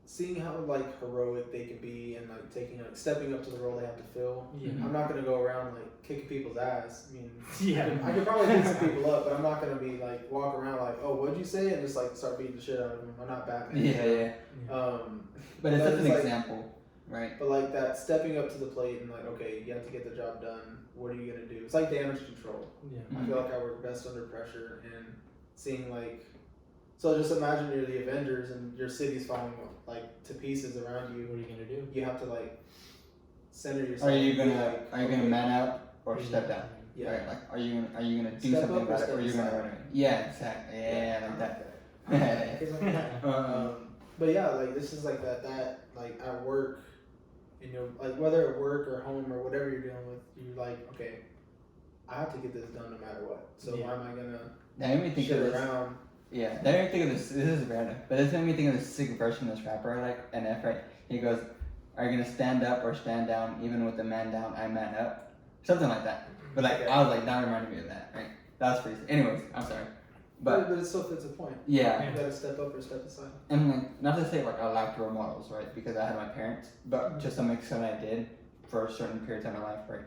seeing how like heroic they can be and like stepping up to the role they have to fill. Yeah. I'm not gonna go around like kicking people's ass. I mean, Yeah. I could probably beat some people up, but I'm not gonna be like walk around like, oh, what'd you say, and just like start beating the shit out of them. I'm not Batman. Yeah. But But it's just an like, example, right? But like that stepping up to the plate and like, okay, you have to get the job done. What are you gonna do? It's like damage control. Yeah. I feel like I work best under pressure and seeing like. So just imagine you're the Avengers and your city's falling like to pieces around you. What are you gonna do? You have to like center yourself. Are you and be gonna like, are you gonna okay, man up or step down? Yeah. Right? Like are you gonna do Step something up or about it step or you're gonna aside? run away? Yeah, exactly. Yeah, like that. But yeah, like this is like that like at work, you know, like whether at work or home or whatever you're dealing with, you're like, okay, I have to get this done no matter what. So Yeah. why am I gonna That made me think shit of this. around? Yeah, that made me think of this. This is random, but this made me think of this sick version of this rapper, like NF, right? He goes, "Are you gonna stand up or stand down? Even with the man down, I man up." Something like that. But like, Okay. I was like, that reminded me of that, right? That was pretty. Anyways, I'm sorry, but But it still fits a point. yeah, You gotta step up or step aside. and like, not to say like I lacked role models, right? Because I had my parents, but to some extent I did for certain periods of my life, right?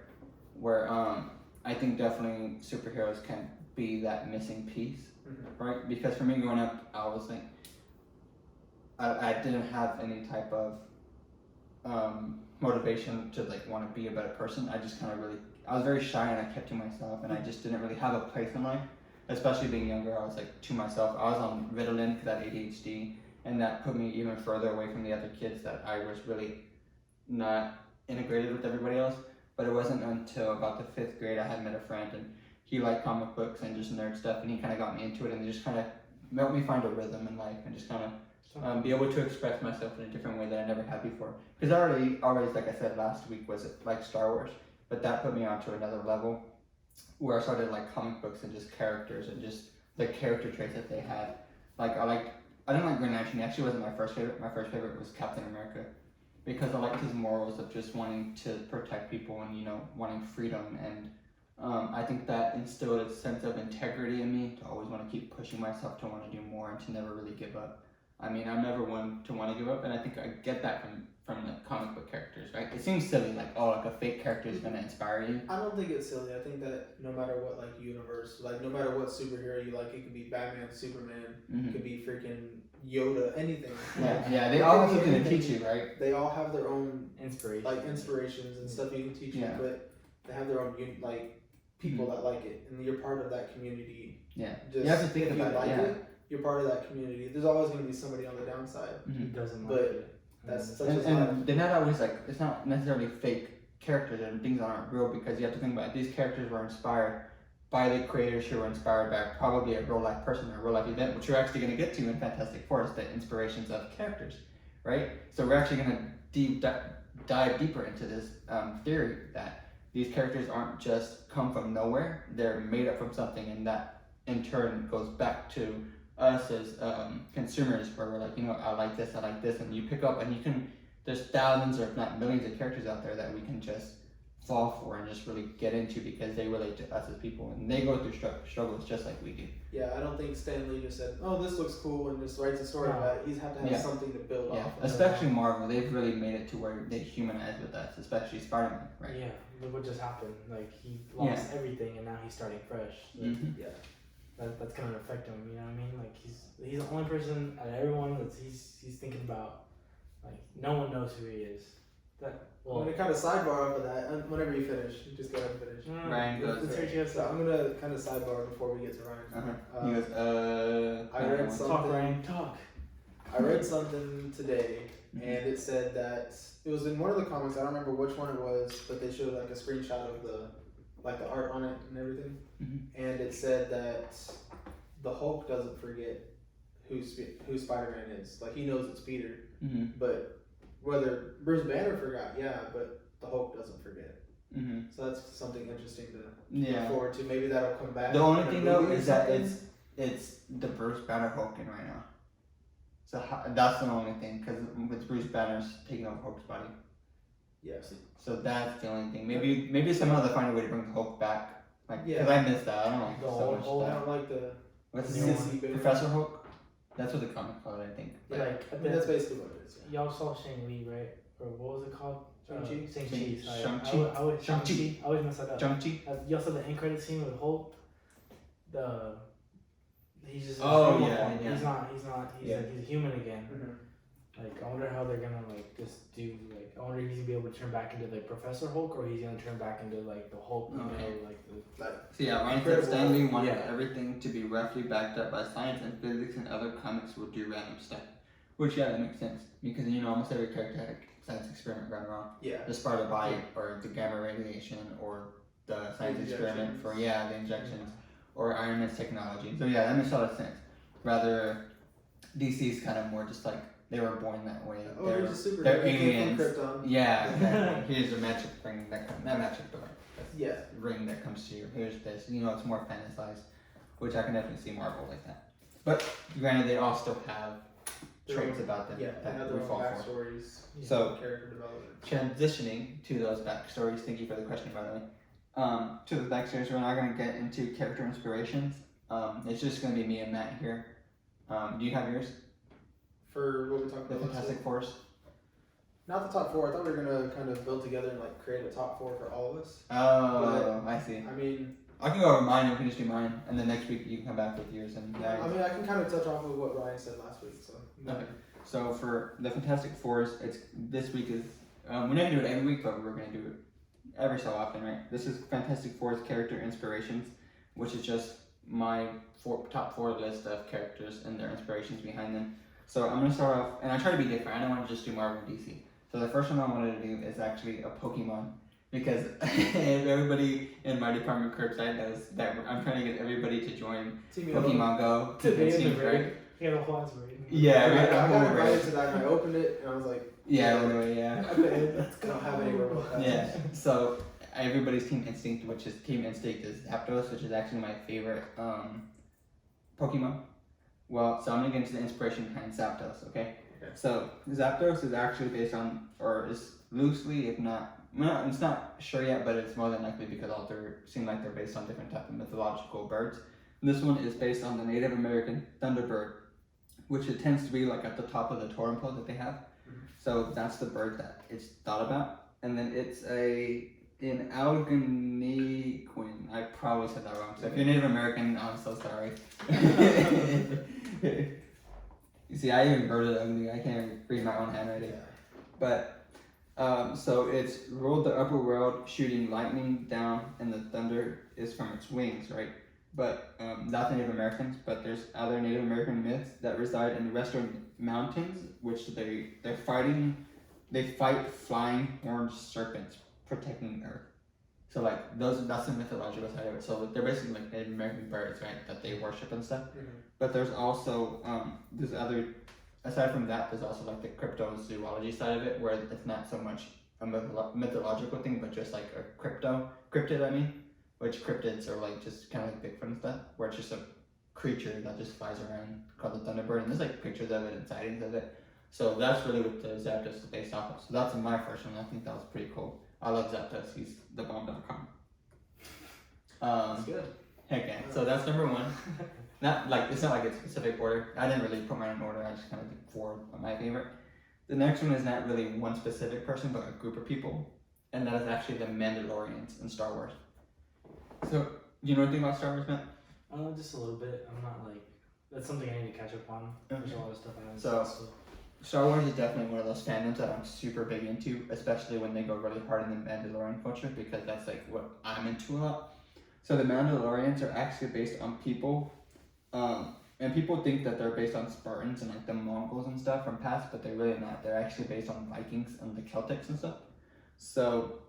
Where I think definitely superheroes can be that missing piece. Right? Because for me growing up, I was like, I didn't have any type of motivation to like want to be a better person. I just kind of really, I was very shy and I kept to myself and I just didn't really have a place in life. Especially being younger, I was like to myself. I was on Ritalin because I had ADHD, and that put me even further away from the other kids that I was really not integrated with everybody else. But it wasn't until about the 5th grade I had met a friend and he liked comic books and just nerd stuff, and he kind of got me into it, and it just kind of helped me find a rhythm in life and just kind of be able to express myself in a different way that I never had before. Because I always, like I said last week, was like Star Wars, but that put me onto another level where I started like comic books and just characters and just the character traits that they had. I didn't like Green Lantern. He actually wasn't my first favorite. My first favorite was Captain America because I liked his morals of just wanting to protect people and wanting freedom, and I think that instilled a sense of integrity in me to always want to keep pushing myself to want to do more and to never really give up. I mean, I'm never one to want to give up, and I think I get that from the comic book characters, right? It seems silly, like, oh, like a fake character is gonna inspire you. I don't think it's silly. I think that no matter what like universe, like no matter what superhero you like, it could be Batman, Superman, it could be freaking Yoda, anything. Yeah, they all have something to teach you, right? They all have their own inspirations and stuff you can teach you, but they have their own people that like it, and you're part of that community. Yeah, Just, you have to think if about you like it. Yeah. it, you're part of that community. There's always going to be somebody on the downside. He doesn't But like it. That's such as life. And they're not always like, it's not necessarily fake characters and things that aren't real, because you have to think about it. These characters were inspired by the creators who were inspired by probably a real life person or a real life event, which we're actually going to get to in Fantastic Four, is the inspirations of characters, right? So we're actually going to dive deeper into this theory that these characters aren't just come from nowhere, they're made up from something, and that in turn goes back to us as consumers, where we're like, I like this, and you pick up, and there's thousands or if not millions of characters out there that we can just fall for and just really get into because they relate to us as people and they go through struggles just like we do. Yeah, I don't think Stan Lee just said, "Oh, this looks cool," and just writes a story No. about it. He's have to have something to build Yeah, off of. especially Marvel, they've really made it to where they humanize with us, especially Spider-Man, right? Yeah, look what just happened. Like he lost everything and now he's starting fresh. Like, Mm-hmm. Yeah. that's gonna affect him. You know what I mean? Like he's the only person out of everyone that he's thinking about. Like no one knows who he is. I'm gonna kind of sidebar off of that. And whenever you finish, you just go ahead and finish. Ryan goes. Let's hear you. So I'm gonna kind of sidebar before we get to Ryan. He goes, I read Talk, something. Ryan, talk. I read something today, and it said that it was in one of the comics. I don't remember which one it was, but they showed like a screenshot of the art on it and everything, and it said that the Hulk doesn't forget who Spider-Man is. Like he knows it's Peter, but whether Bruce Banner forgot, but the Hulk doesn't forget. So that's something interesting to look forward to. Maybe that'll come back. The only thing though is that it's the Bruce Banner Hulk in right now. So that's the only thing, because with Bruce Banner's taking over Hulk's body. Yes. So that's the only thing. Maybe somehow they'll find a way to bring the Hulk back. Like, because I missed that. I don't like The so much Hulk. I stuff. don't like the What's new his one. Professor Hulk? That's what the comic called it, I think. Yeah, like I mean, that's basically what it is. Yeah. y'all saw Shang-Li, right? Or what was it called? Shang-Chi? Shang-Chi. sorry. Shang-Chi. I always Shang-Chi. I always mess that up. Shang-Chi? Y'all saw the end credit scene with Hulk. He's just Oh, normal yeah, form. yeah. He's not. He's Yeah. like he's human again. Mm-hmm. Like I wonder how they're gonna like just do like I wonder if he's gonna be able to turn back into like Professor Hulk or he's gonna turn back into like the Hulk, you know, like the So yeah, Ryan said Stan Lee wanted Yeah. everything to be roughly backed up by science and physics, and other comics would do random stuff. Which that makes sense because almost every character had a science experiment gone wrong. Yeah. The Sparta bite, or the gamma radiation, or the science experiment for the injections, or Iron Man's technology. So yeah, that makes a lot of sense. Rather, DC's kind of more just like they were born that way. Oh, there's a super. They're He came from aliens. Krypton. Yeah, exactly. Here's a magic ring not magic, but Yeah. ring that comes to you. Here's this. It's more fantasized, which I can definitely see Marvel like that. But granted, they all still have traits about them Yeah, that and we other fall for. backstories. So- character development. Transitioning to those backstories, thank you for the question, by the way. To the backstories, we're not going to get into character inspirations. It's just going to be me and Matt here. Do you have yours? For what we talked The about. Fantastic Fours? Not the top four. I thought we were gonna kind of build together and like create a top four for all of us. Oh, I see. I mean, I can go over mine and we can just do mine, and then next week you can come back with yours. And I can kind of touch off of what Ryan said last week. So. Okay. So for the Fantastic Fours, this week is we're not gonna do it every week, but we're gonna do it every so often, right? This is Fantastic Four's character inspirations, which is just my top four list of characters and their inspirations behind them. So I'm gonna start off, and I try to be different. I don't want to just do Marvel and DC. So the first one I wanted to do is actually a Pokemon, because everybody in my department curbside knows that I'm trying to get everybody to join Pokemon Go. Today in the Team raid. Yeah, the whole raid. Yeah, I right. got invited to that and I opened it and I was like, Yeah, I don't have anywhere with that. Yeah. So everybody's Team Instinct, which is Zapdos, which is actually my favorite Pokemon. Well, so I'm gonna get into the inspiration behind Zapdos, okay? So Zapdos is actually based on, or is loosely, if not, well, it's not sure yet, but it's more than likely because all seem like they're based on different types of mythological birds. And this one is based on the Native American thunderbird, which it tends to be like at the top of the totem pole that they have. So that's the bird that it's thought about. And then it's an Algonquin. I probably said that wrong. So if you're Native American, I'm so sorry. You see, I even wrote it ugly. I can't read my own handwriting. But so it's ruled the upper world, shooting lightning down, and the thunder is from its wings, right? But that's Native Americans. But there's other Native American myths that reside in the Western Mountains, which they're fighting. They fight flying horned serpents protecting Earth. So like that's the mythological side of it. So they're basically like Native American birds, right? That they worship and stuff. But there's also there's other, aside from that, there's also like the cryptozoology side of it, where it's not so much a mythological thing, but just like a cryptid. I mean, which cryptids are like just kind of like Bigfoot and stuff, where it's just a creature that just flies around called the Thunderbird, and there's like pictures of it and sightings of it. So that's really what the Zapdos is based off of. So that's my first one. I think that was pretty cool. I love Zapdos. He's the bomb.com. That's good. Heck yeah. So that's number one. Not like it's not like it's a specific order. I didn't really put mine in order. I just kind of did 4 of my favorite. The next one is not really one specific person, but a group of people, and that is actually the Mandalorians in Star Wars. So, do you know anything about Star Wars, Matt? Just a little bit. I'm not like that's something I need to catch up on. There's a lot of stuff I haven't So- seen. So. Star Wars is definitely one of those fandoms that I'm super big into, especially when they go really hard in the Mandalorian culture, because that's like what I'm into a lot. So the Mandalorians are actually based on people, and people think that they're based on Spartans and like the Mongols and stuff from past, but they're really not. They're actually based on Vikings and the Celtics and stuff. So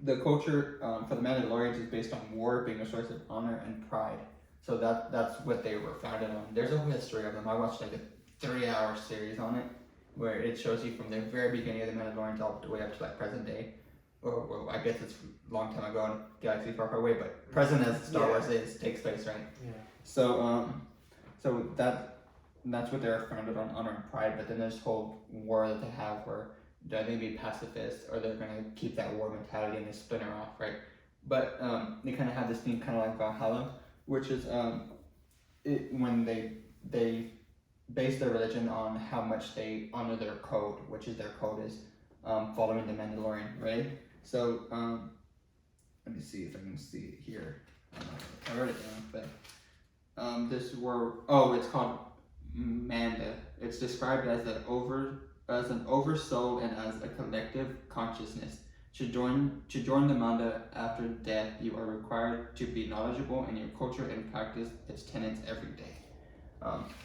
the culture for the Mandalorians is based on war being a source of honor and pride. So that's what they were founded on. There's a whole history of them. I watched like a 3-hour series on it where it shows you from the very beginning of the Mandalorians all the way up to like present day. Or I guess it's a long time ago in a galaxy far, far away, but present as Star Wars takes place, right? Yeah. So that's what they're founded on, honor and pride. But then there's this whole war that they have where they're going to be pacifists or they're going to keep that war mentality and they splinter off, right? But they kind of have this thing kind of like Valhalla, which is when they base their religion on how much they honor their code, which is their code is following the Mandalorian, right? So let me see if I can see it here. I wrote it down, but this word, it's called Manda. It's described as an oversoul and as a collective consciousness. To join the Manda after death, you are required to be knowledgeable in your culture and practice its tenets every day.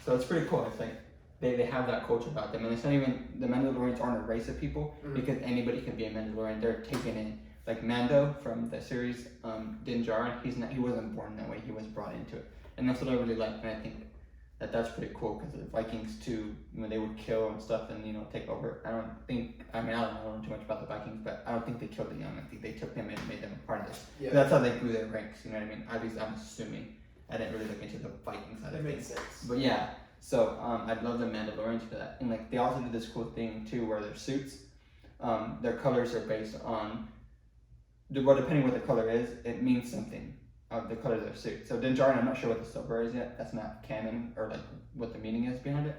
So it's pretty cool. It's like they have that culture about them, and it's not even the Mandalorians aren't a race of people because anybody can be a Mandalorian. They're taken in. Like Mando from the series Din Djarin, he wasn't born that way. He was brought into it, and that's what I really like. And I think that's pretty cool because the Vikings too, when they would kill and stuff and take over. I don't know too much about the Vikings, but I don't think they killed the young. I think they took them and made them a part of this. Yeah. That's how they grew their ranks. You know what I mean? At least I'm assuming. I didn't really look into the Viking side of it. That makes sense. But yeah, so I'd love the Mandalorians for that. And like they also did this cool thing too where their suits, their colors are based on, depending what the color is, it means something of the color of their suit. So Din Djarin, I'm not sure what the silver is yet. That's not canon or like what the meaning is behind it.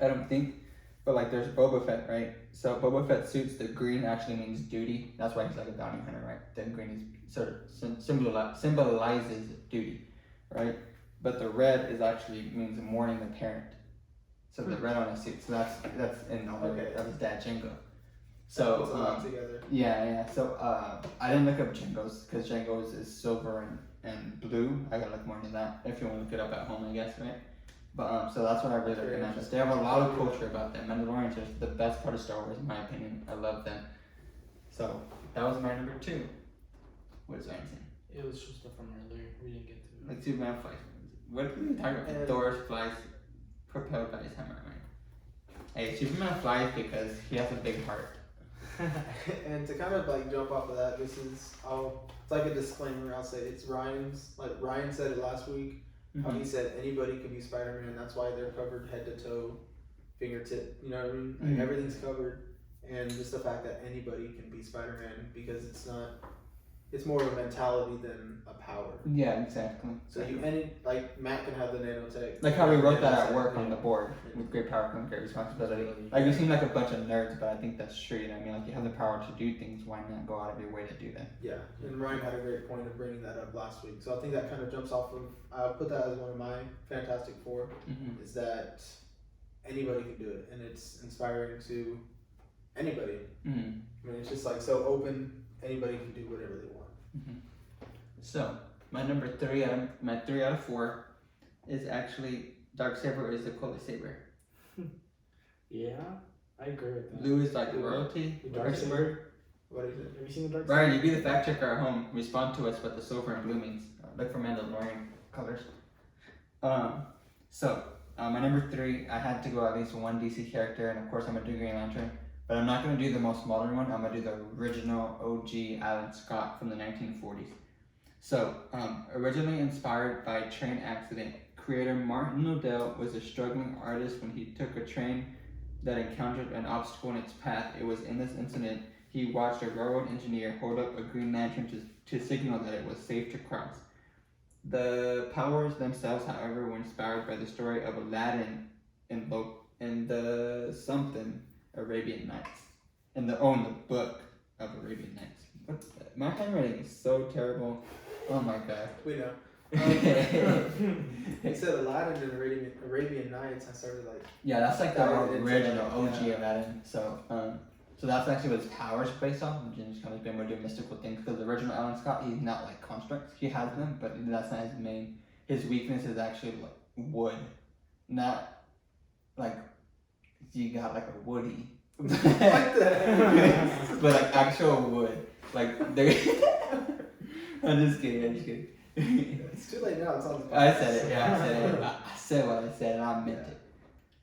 I don't think. But like there's Boba Fett, right? So Boba Fett suits, the green actually means duty. That's why he's like a bounty hunter, right? The green is sort of symbolizes duty. Right, but the red is actually means mourning the parent. So the red on his suit. So that's in honor of his dad Jango. So yeah. So I didn't look up Jango's because Jango's is silver and blue. I gotta look more into that if you want to look it up at home, I guess, right? But so that's what I really recommend. They have a lot of culture about them. Mandalorians are the best part of Star Wars in my opinion. I love them. So that was my number 2. What is anything? It was just stuff from earlier. We didn't get to. Like Superman flies. What are we talking about? Thor flies propelled by his hammer, right? Hey, Superman flies because he has a big heart. And to kind of like jump off of that, it's like a disclaimer. I'll say it's Ryan's. Like Ryan said it last week. How he said anybody can be Spider-Man. That's why they're covered head to toe, fingertip. You know what I mean? Like everything's covered, and just the fact that anybody can be Spider-Man because it's more of a mentality than a power. Yeah, exactly. So like Matt can have the nanotech. Like how we wrote that at work on the board. With great power comes great responsibility. Like we seem like a bunch of nerds, but I think that's true. You know what I mean? Like you have the power to do things. Why not go out of your way to do them? Yeah, and Ryan had a great point of bringing that up last week. So I think that kind of jumps off of. I'll put that as one of my Fantastic Four. Is that anybody can do it, and it's inspiring to anybody. I mean, it's just like so open. Anybody can do whatever they want. So my number 3 out of 4 is actually Darksaber is the coolest saber. Yeah, I agree with that. Blue is like royalty. Darksaber. What is it? Have you seen the Darksaber? Brian, you be the fact checker at home. Respond to us what the silver and blue means. Look for Mandalorian colors. So my number 3, I had to go at least one DC character, and of course I'm gonna do Green Lantern. But I'm not going to do the most modern one. I'm going to do the original OG Alan Scott from the 1940s. So, originally inspired by a train accident, creator Martin Lodell was a struggling artist when he took a train that encountered an obstacle in its path. It was in this incident he watched a railroad engineer hold up a green lantern to signal that it was safe to cross. The powers themselves, however, were inspired by the story of Aladdin in the something Arabian Nights. In the book of Arabian Nights. My handwriting is so terrible. Oh my god. We know. He said Aladdin and Arabian Nights. I started like. Yeah, that's like the Dived into original that, OG yeah. Aladdin. So that's actually what his powers are based off. And James kind of been able to do mystical things because the original Alan Scott, he's not like constructs. He has them, but that's not his main. His weakness is actually like wood, not like you got like a woody. What the? But like actual wood. Like there. I'm just kidding. It's too late now. It's on the. I said it. Yeah, I said it. I said what I said, and I meant it.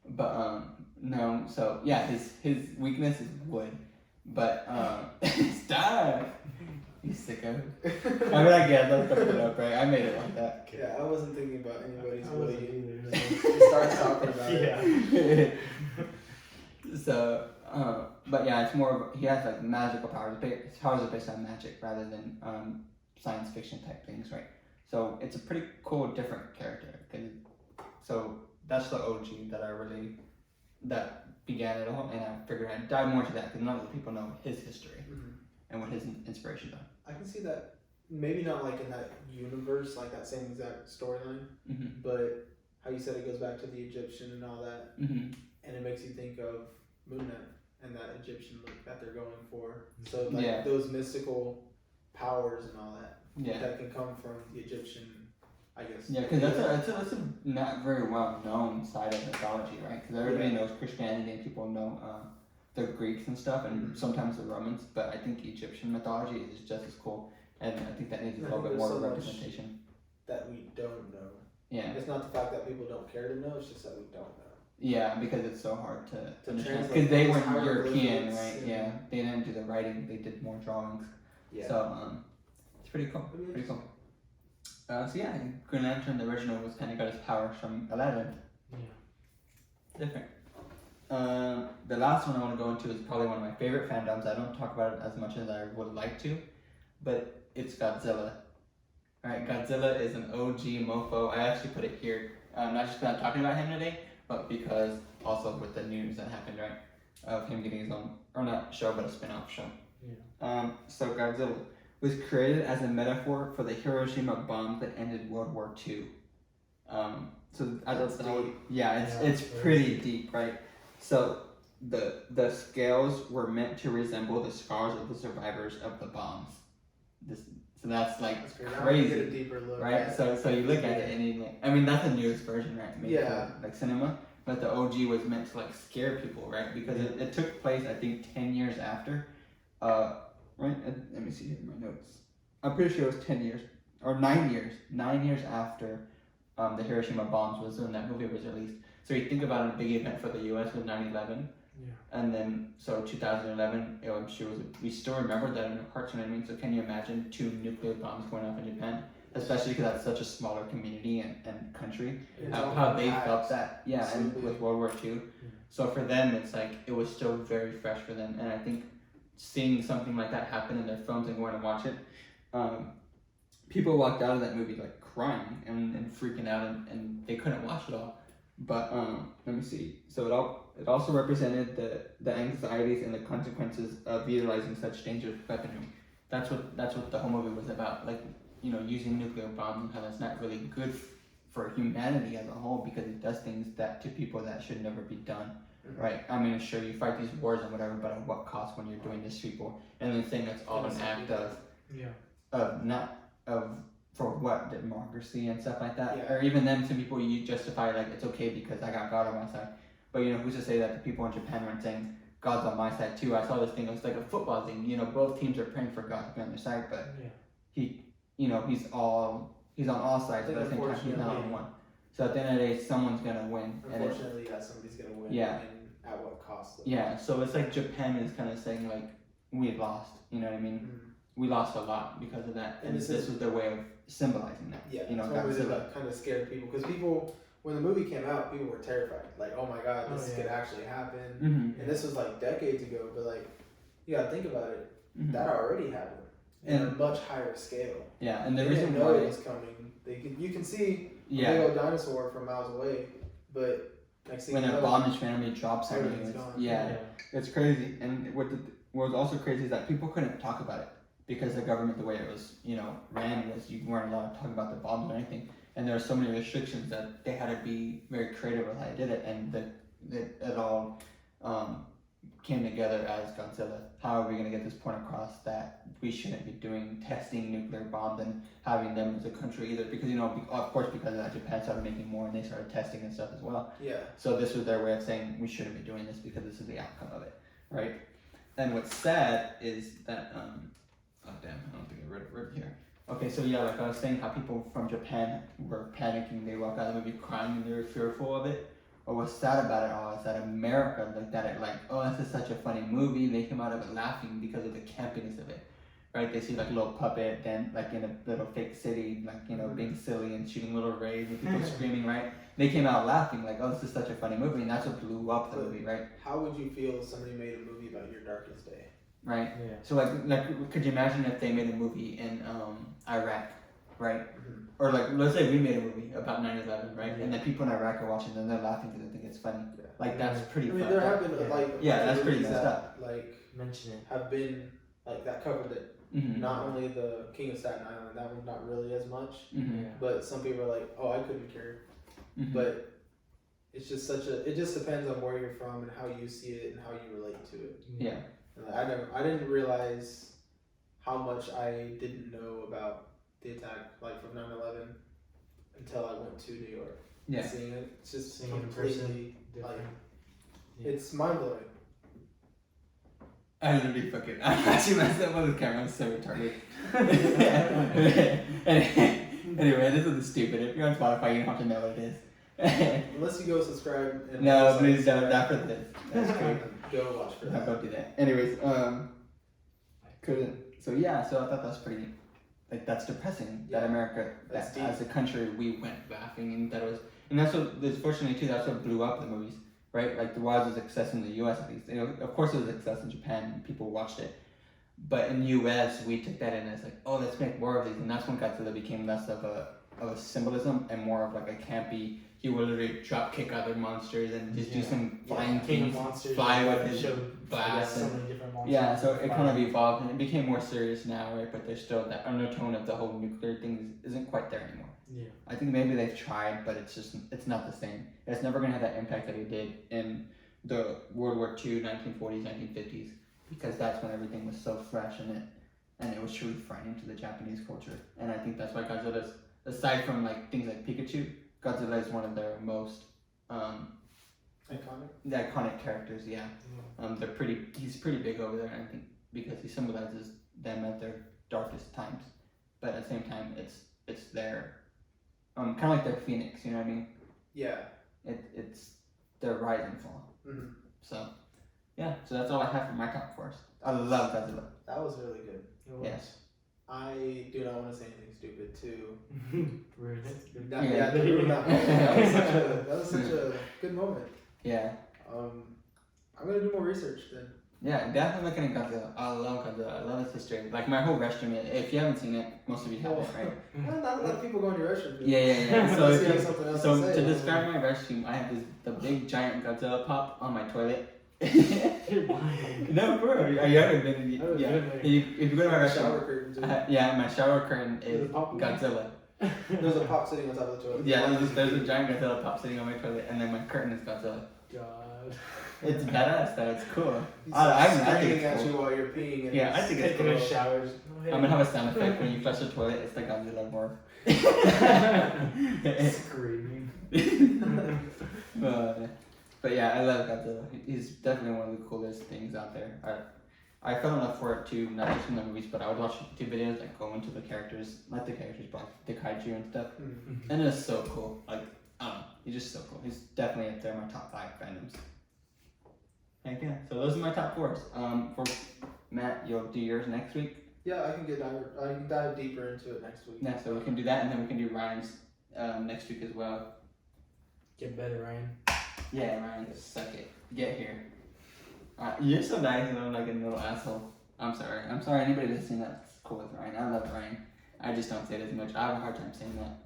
But no. So yeah, his weakness is wood. But stop. You sicko. I mean, I guess let's look it up, right? I made it like that. Yeah, I wasn't thinking about anybody's I wasn't woody. either. He starts talking about it. Yeah. So, but yeah, it's more of, he has like magical powers. His powers are based on magic rather than science fiction type things, right? So it's a pretty cool, different character. So that's the OG that began it all, and I figured I'd dive more into that because none of the people know his history and what his inspirations are. I can see that. Maybe not like in that universe, like that same exact storyline, but how you said it goes back to the Egyptian and all that, and it makes you think of Moonlight and that Egyptian look that they're going for. So like those mystical powers and all that that can come from the Egyptian, I guess. Yeah, because that's a not very well known side of mythology, right? Because everybody knows Christianity and people know the Greeks and stuff, and sometimes the Romans. But I think Egyptian mythology is just as cool, and I think that needs a little bit more representation. That we don't know. Yeah. It's not the fact that people don't care to know; it's just that we don't know. Yeah, because it's so hard to understand. translate Because they those weren't European, hieroglyphics right? and- Yeah, they didn't do the writing; they did more drawings. Yeah. So it's pretty cool. Pretty cool. So yeah, Green Lantern, the original, was kind of got his powers from Aladdin. Yeah. Different. The last one I want to go into is probably one of my favorite fandoms. I don't talk about it as much as I would like to, but it's Godzilla. Alright, Godzilla is an OG mofo. I actually put it here, not just because I'm talking about him today, but because also with the news that happened, right, of him getting his own, or not show, but a spin-off show. Yeah. So Godzilla was created as a metaphor for the Hiroshima bomb that ended World War II. So That's deep. It's pretty deep, right? So the scales were meant to resemble the scars of the survivors of the bombs. So that's like Crazy. Get a crazy, deeper look. right? So you look at it and you like, I mean that's the newest version, right? Made for, like cinema, but the OG was meant to like scare people, right? Because it took place I think 10 years after. Right? Let me see here in my notes. I'm pretty sure it was 10 years or 9 years. 9 years after the Hiroshima bombs was when that movie was released. So you think about a big event for the U.S. was 9/11. Yeah. And then, so 2011, I'm sure we still remember that in our hearts, you know what I mean? So can you imagine 2 nuclear bombs going off in Japan? Especially because that's such a smaller community and country. How they felt that. Yeah, and with World War II. So for them, it's like, it was still very fresh for them. And I think seeing something like that happen in their phones and going to watch it, people walked out of that movie like crying and freaking out and they couldn't watch it all. But let me see. So it also represented the anxieties and the consequences of utilizing such dangerous weaponry. That's what the whole movie was about. Like, you know, using nuclear bombs and how that's not really good for humanity as a whole because it does things that to people that should never be done. Right? I mean, sure, you fight these wars and whatever, but at what cost when you're doing this to people? And then saying that's all an act of for what, democracy and stuff like that. Yeah. Or even then, some people you justify like it's okay because I got God on my side. But you know, who's to say that the people in Japan weren't saying God's on my side too? I saw this thing. It was like a football thing. You know, both teams are praying for God to be on their side, but he, you know, he's on all sides, but at the same time he's not on one. So at the end of the day, someone's gonna win. Unfortunately, somebody's gonna win. Yeah. And at what cost? Though. Yeah. So it's like Japan is kind of saying like we lost. You know what I mean? We lost a lot because of that, and this was their way of symbolizing that. Yeah. You know, that kind of scared people because people. When the movie came out, people were terrified. Like, oh my God, this could actually happen. And this was like decades ago. But like, you gotta think about it. Mm-hmm. That already happened in a much higher scale. Yeah, and the they reason didn't know why it was coming. You can see a yeah, big old dinosaur from miles away, but next thing when you a know, bomb just randomly drops on you, everything's it's, gone. yeah, it's crazy. And what was also crazy is that people couldn't talk about it because the government, the way it was, ran was you weren't allowed to talk about the bombs or anything. And there were so many restrictions that they had to be very creative with how they did it, and it all came together as Godzilla. How are we going to get this point across that we shouldn't be doing testing nuclear bombs and having them as a country either? Because of course, because of that, Japan started making more and they started testing and stuff as well. Yeah. So this was their way of saying we shouldn't be doing this because this is the outcome of it, right? And what's sad is that oh damn, I don't think I read it here. Okay, so yeah, like I was saying, how people from Japan were panicking, they walked out of the movie crying and they were fearful of it. But what's sad about it all is that America looked at it like, oh, this is such a funny movie. They came out of it laughing because of the campiness of it, right? They see like a little puppet, then like in a little fake city, like being silly and shooting little rays and people screaming, right? They came out laughing like, oh, this is such a funny movie, and that's what blew up the movie, right? How would you feel if somebody made a movie about your darkest day? Right. Yeah. So like, could you imagine if they made a movie in Iraq, right? Mm-hmm. Or like, let's say we made a movie about 9/11, right? Yeah. And then people in Iraq are watching and they're laughing because they think it's funny. Yeah. Like that's pretty. I mean, fucked there up. have been like that's pretty movies messed that up. like Mention it. have been like that covered it. Mm-hmm. Not only the King of Staten Island, that one's not really as much, Mm-hmm. Yeah. but some people are like, oh, I couldn't care. Mm-hmm. But it's just it just depends on where you're from and how you see it and how you relate to it. Yeah. And I didn't realize how much I didn't know about the attack, like from 9/11, until I went to New York. Yeah. Seeing it, it's just Seeing it in completely person, different. Yeah. it's mind blowing. I literally fucking. I'm watching myself on the camera. I'm so retarded. Anyway, this is stupid. If you're on Spotify, you don't have to know what it is. Unless you go subscribe. And No, please don't. Not for this. That's great. Go watch for No, that. don't do that. Anyways, couldn't. So yeah, so I thought that's pretty. Like that's depressing that Yeah, America, that's that as a country, we went laughing, and that was, and that's what. Fortunately too, that's what blew up the movies, right? Like the was a success in the U.S. at least. Of course, it was a success in Japan. And people watched it, but in the U.S. we took that in as like, oh, let's make more of these, and that's when Godzilla became less of a symbolism and more of like a campy. He will literally drop kick other monsters and just do some flying King things, of Monsters, fly with his showed blast. so And, many different monsters. yeah, so it kind of evolved and it became more serious now, right? But there's still that undertone of the whole nuclear thing isn't quite there anymore. Yeah. I think maybe they've tried, but it's not the same. It's never gonna have that impact that it did in the World War II, 1940s, 1950s, because that's when everything was so fresh in it, and it was truly frightening to the Japanese culture. And I think that's why Godzilla's, aside from like things like Pikachu, Godzilla is one of their most Iconic. the iconic characters. Yeah, he's pretty big over there. I think because he symbolizes them at their darkest times, but at the same time, it's their kind of like their phoenix. You know what I mean? Yeah. It's their rise and fall. Mm-hmm. So yeah, so that's all I have for my top fours. I love Godzilla. That was really good. Yes. I do not want to say anything stupid too. Rude. Yeah. They ruined that moment. That was such a good moment. Yeah. I'm gonna do more research then. Yeah, definitely looking at Godzilla. I love Godzilla. I love its history. Like my whole restroom. If you haven't seen it, most of you haven't, right? Well, not a lot of people go in your restroom. Yeah. Unless you have So, something else so to say. to describe my restroom, I have the big giant Godzilla pop on my toilet. You're lying. No, bro. You haven't been in Oh, yeah. good. If you go to my shower restroom, curtain too. yeah, my shower curtain is There's a pop in Godzilla. There's a pop sitting on top of the toilet. Yeah, there's a giant Godzilla pop sitting on my toilet, and then my curtain is Godzilla. God. It's badass though. It's cool. He's I think screaming it's at cool. you while you're peeing. And Yeah, I think it's Taking a cool. shower. I'm gonna have a sound effect when you flush the toilet. It's the Godzilla roar. Screaming. But yeah, I love Godzilla. He's definitely one of the coolest things out there. I fell in love for it too, not just in the movies, but I would watch YouTube videos like go into the characters, not the characters, but like the kaiju and stuff. Mm-hmm. And it's so cool. Like, I don't know, he's just so cool. He's definitely up there in my top 5 fandoms. Heck yeah. So those are my top 4s. For Matt, you'll do yours next week. Yeah, I can dive deeper into it next week. Yeah, so we can do that, and then we can do Ryan's next week as well. Get better, Ryan. Yeah, Ryan, suck it. Get here. You're so nice, and I'm like a little asshole. I'm sorry. I'm sorry. Anybody listening that's cool with Ryan. I love Ryan. I just don't say it as much. I have a hard time saying that.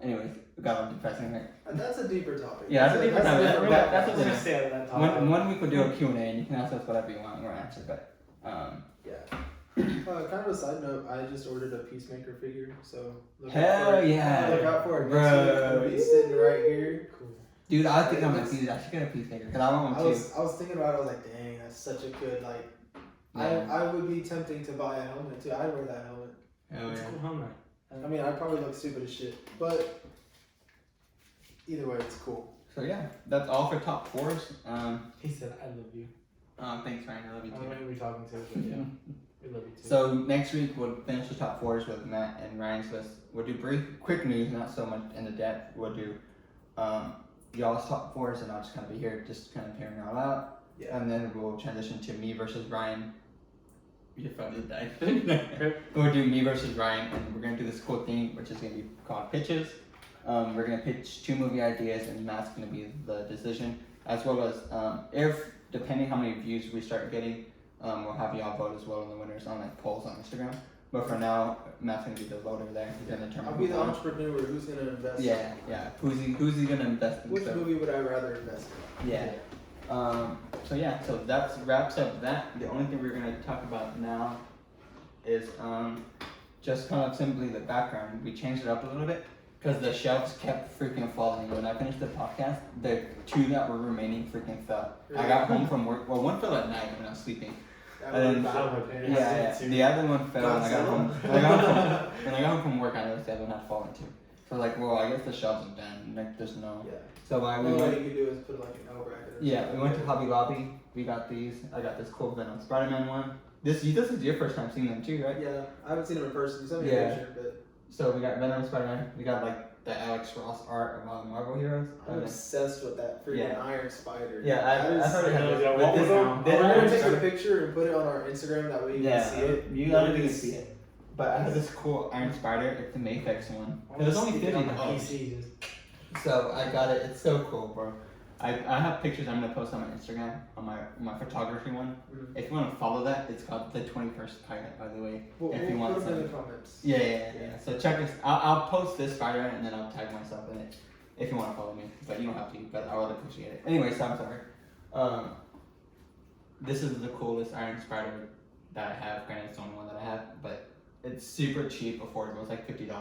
Anyways, we got on depressing, right? That's a deeper topic. Yeah, that's a deeper topic. That's what We're it gonna is. stay out of that topic. One week we'll do a Q&A, and you can ask us whatever you want. We'll answer. But Yeah. Kind of a side note, I just ordered a Peacemaker figure, so look hell out for it. yeah, Look out for it. bro. It'll be sitting right here. Cool. Dude, I think I'm like, dude, I should get a Peacemaker because I want one too. I was thinking about it. I was like, dang, that's such a good like. Yeah. I would be tempting to buy a helmet too. I'd wear that helmet. Hell It's a yeah. cool helmet. I mean, I probably look stupid as shit, but either way, it's cool. So yeah, that's all for top fours. He said, "I love you." Thanks, Ryan. I love you I don't know too. who we're talking to, but yeah, we love you too. So next week we'll finish the top fours with Matt and Ryan's list. We'll do quick news, not so much in the depth. We'll do y'all's top fours, and I'll just kind of be here, just kind of hearing it all out. Yeah. And then we'll transition to me versus Ryan. Your phone just died. We'll do me versus Ryan, and we're gonna do this cool thing, which is gonna be called pitches. We're gonna pitch 2 movie ideas, and Matt's gonna be the decision, as well as if depending how many views we start getting, we'll have y'all vote as well in the winners on like polls on Instagram. But for now, Matt's gonna be the voter there. He's gonna determine. I'll be who the won. entrepreneur who's gonna invest. Yeah, yeah. Who's he gonna invest in? Which So- movie would I rather invest in? Yeah. So that wraps up that. The only thing we're gonna talk about now is just kind of simply the background. We changed it up a little bit because the shelves kept freaking falling. When I finished the podcast, the 2 that were remaining freaking fell. I got home from work. Well, one fell at night when I was sleeping. That And would then- be I would fun. pay. Yeah. The other one fell when I got home. When I got home from work, I noticed the other one had fallen too. So like, well, I guess the shelves are done. Like, there's no. Yeah. So we All went. you could do is put like an L bracket. Or Yeah, something. we went to Hobby Lobby. We got these. I got this cool Venom Spiderman one. This is your first time seeing them too, right? Yeah, I haven't seen him in person. You sent me Yeah. a picture, but So we got Venom Spiderman. We got like the Alex Ross art of all the Marvel heroes. I'm obsessed with that freaking Yeah. Iron Spider. Yeah, I already have Yeah, this. what This was now. it? We're gonna take a Spider- picture and put it on our Instagram. That way you Yeah, can see it. you gotta be see it. But I have this cool Iron Spider. It's the Mayfix one. It was only Stick it on the $50. PC, just So I got it. It's so cool, bro. I have pictures I'm gonna post on my Instagram on my photography one. Mhm. If you want to follow that, it's called the 21st Pilot, by the way. We'll if you want put them in some. the comments. Yeah. So check this. I'll post this spider and then I'll tag myself in it if you want to follow me. But you don't have to. But I would appreciate it. Anyway, so I'm sorry. This is the coolest Iron Spider that I have. Granted, it's the only one that I have, but it's super cheap, affordable. It's like $50.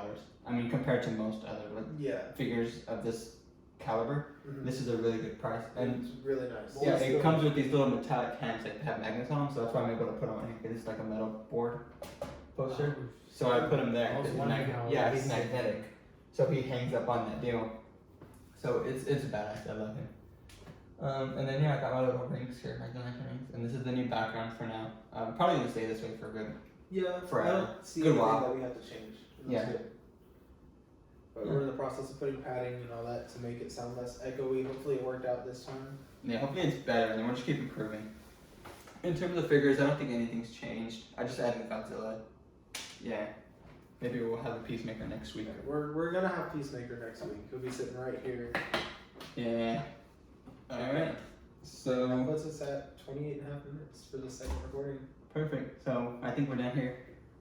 I mean, compared to most other like Yeah. figures of this caliber, Mhm. this is a really good price. And It's really nice. yeah, it comes with these little metallic hands that have magnets on them, so that's why I'm able to put them on here. 'Cause it's like a metal board poster. So I put him there. I was 'cause he's wondering how yeah, it he's is. magnetic. So he hangs up on that deal. So it's badass. I love him. And then yeah, I got my little rings here, my donation rings, and this is the new background for now. Probably gonna stay this way for good. Yeah, Forever. I don't see Good anything while. that we have to change. It looks Yeah. good. But we're in the process of putting padding and all that to make it sound less echoey. Hopefully it worked out this time. Yeah, hopefully it's better, and we'll just keep improving. In terms of figures, I don't think anything's changed. I just added Godzilla. Yeah. Maybe we'll have a Peacemaker next week. We're gonna have Peacemaker next week. He'll be sitting right here. Yeah. Alright. That So, puts us at 28 and a half minutes for the second recording. perfect. So, I think we're done here.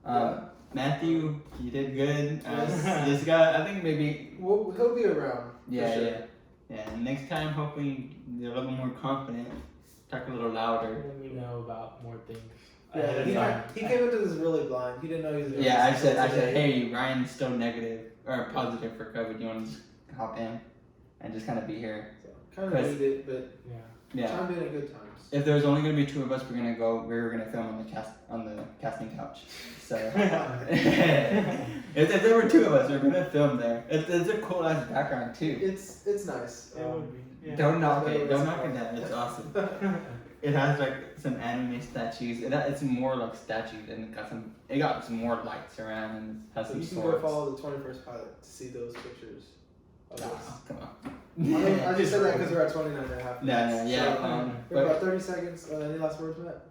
Yeah. Matthew, you did good. Yes. This guy, I think maybe, He'll be around. yeah, for sure. yeah. Next time, hopefully, you're a little more confident. Talk a little louder. let me know about more things. Yeah, ahead of he time. came into this really blind. He didn't know he was doing Yeah, this I said, today. hey, Ryan's still negative or positive for COVID. You want to just hop in and just kind of be here? So, kind of Chris. need it, but Yeah. Yeah. chimed in at good times. If there was only gonna be 2 of us, we were gonna film on the casting couch. So if there were 2 of us, we were gonna film there. It's a cool ass background too. It's nice. It would be. Yeah. Don't knock That's it. what Don't it's knock it called. down. It's awesome. It has like some anime statues. It's more like statues, and it got some more lights around, and has So some you can go swords. follow the 21st Pilot to see those pictures. Of Nah, us. come on. I mean, I just said that because we're at 29 and a half No, minutes. no, yeah. So, we But have about 30 seconds. Any last words, Matt?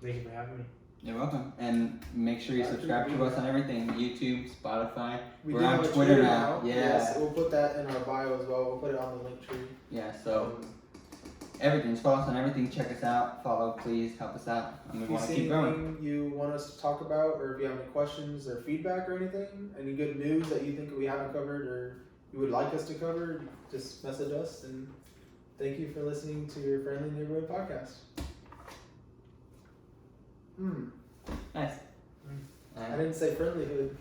Thank you for having me. you're welcome, and make sure you subscribe to us on everything: YouTube, Spotify. We We're do on have a Twitter now. Yeah. Yes, we'll put that in our bio as well. We'll put it on the link tree. Yeah. So everything. Just follow us on everything. Check us out. Follow, please help us out. And we If you want to see keep growing. anything you want us to talk about, or if you have any questions or feedback or anything, any good news that you think we haven't covered or you would like us to cover, just message us. And thank you for listening to your friendly neighborhood podcast. Nice. I didn't say friendlyhood.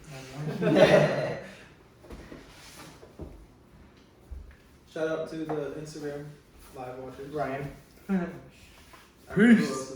Shout out to the Instagram live watchers. Ryan. Peace.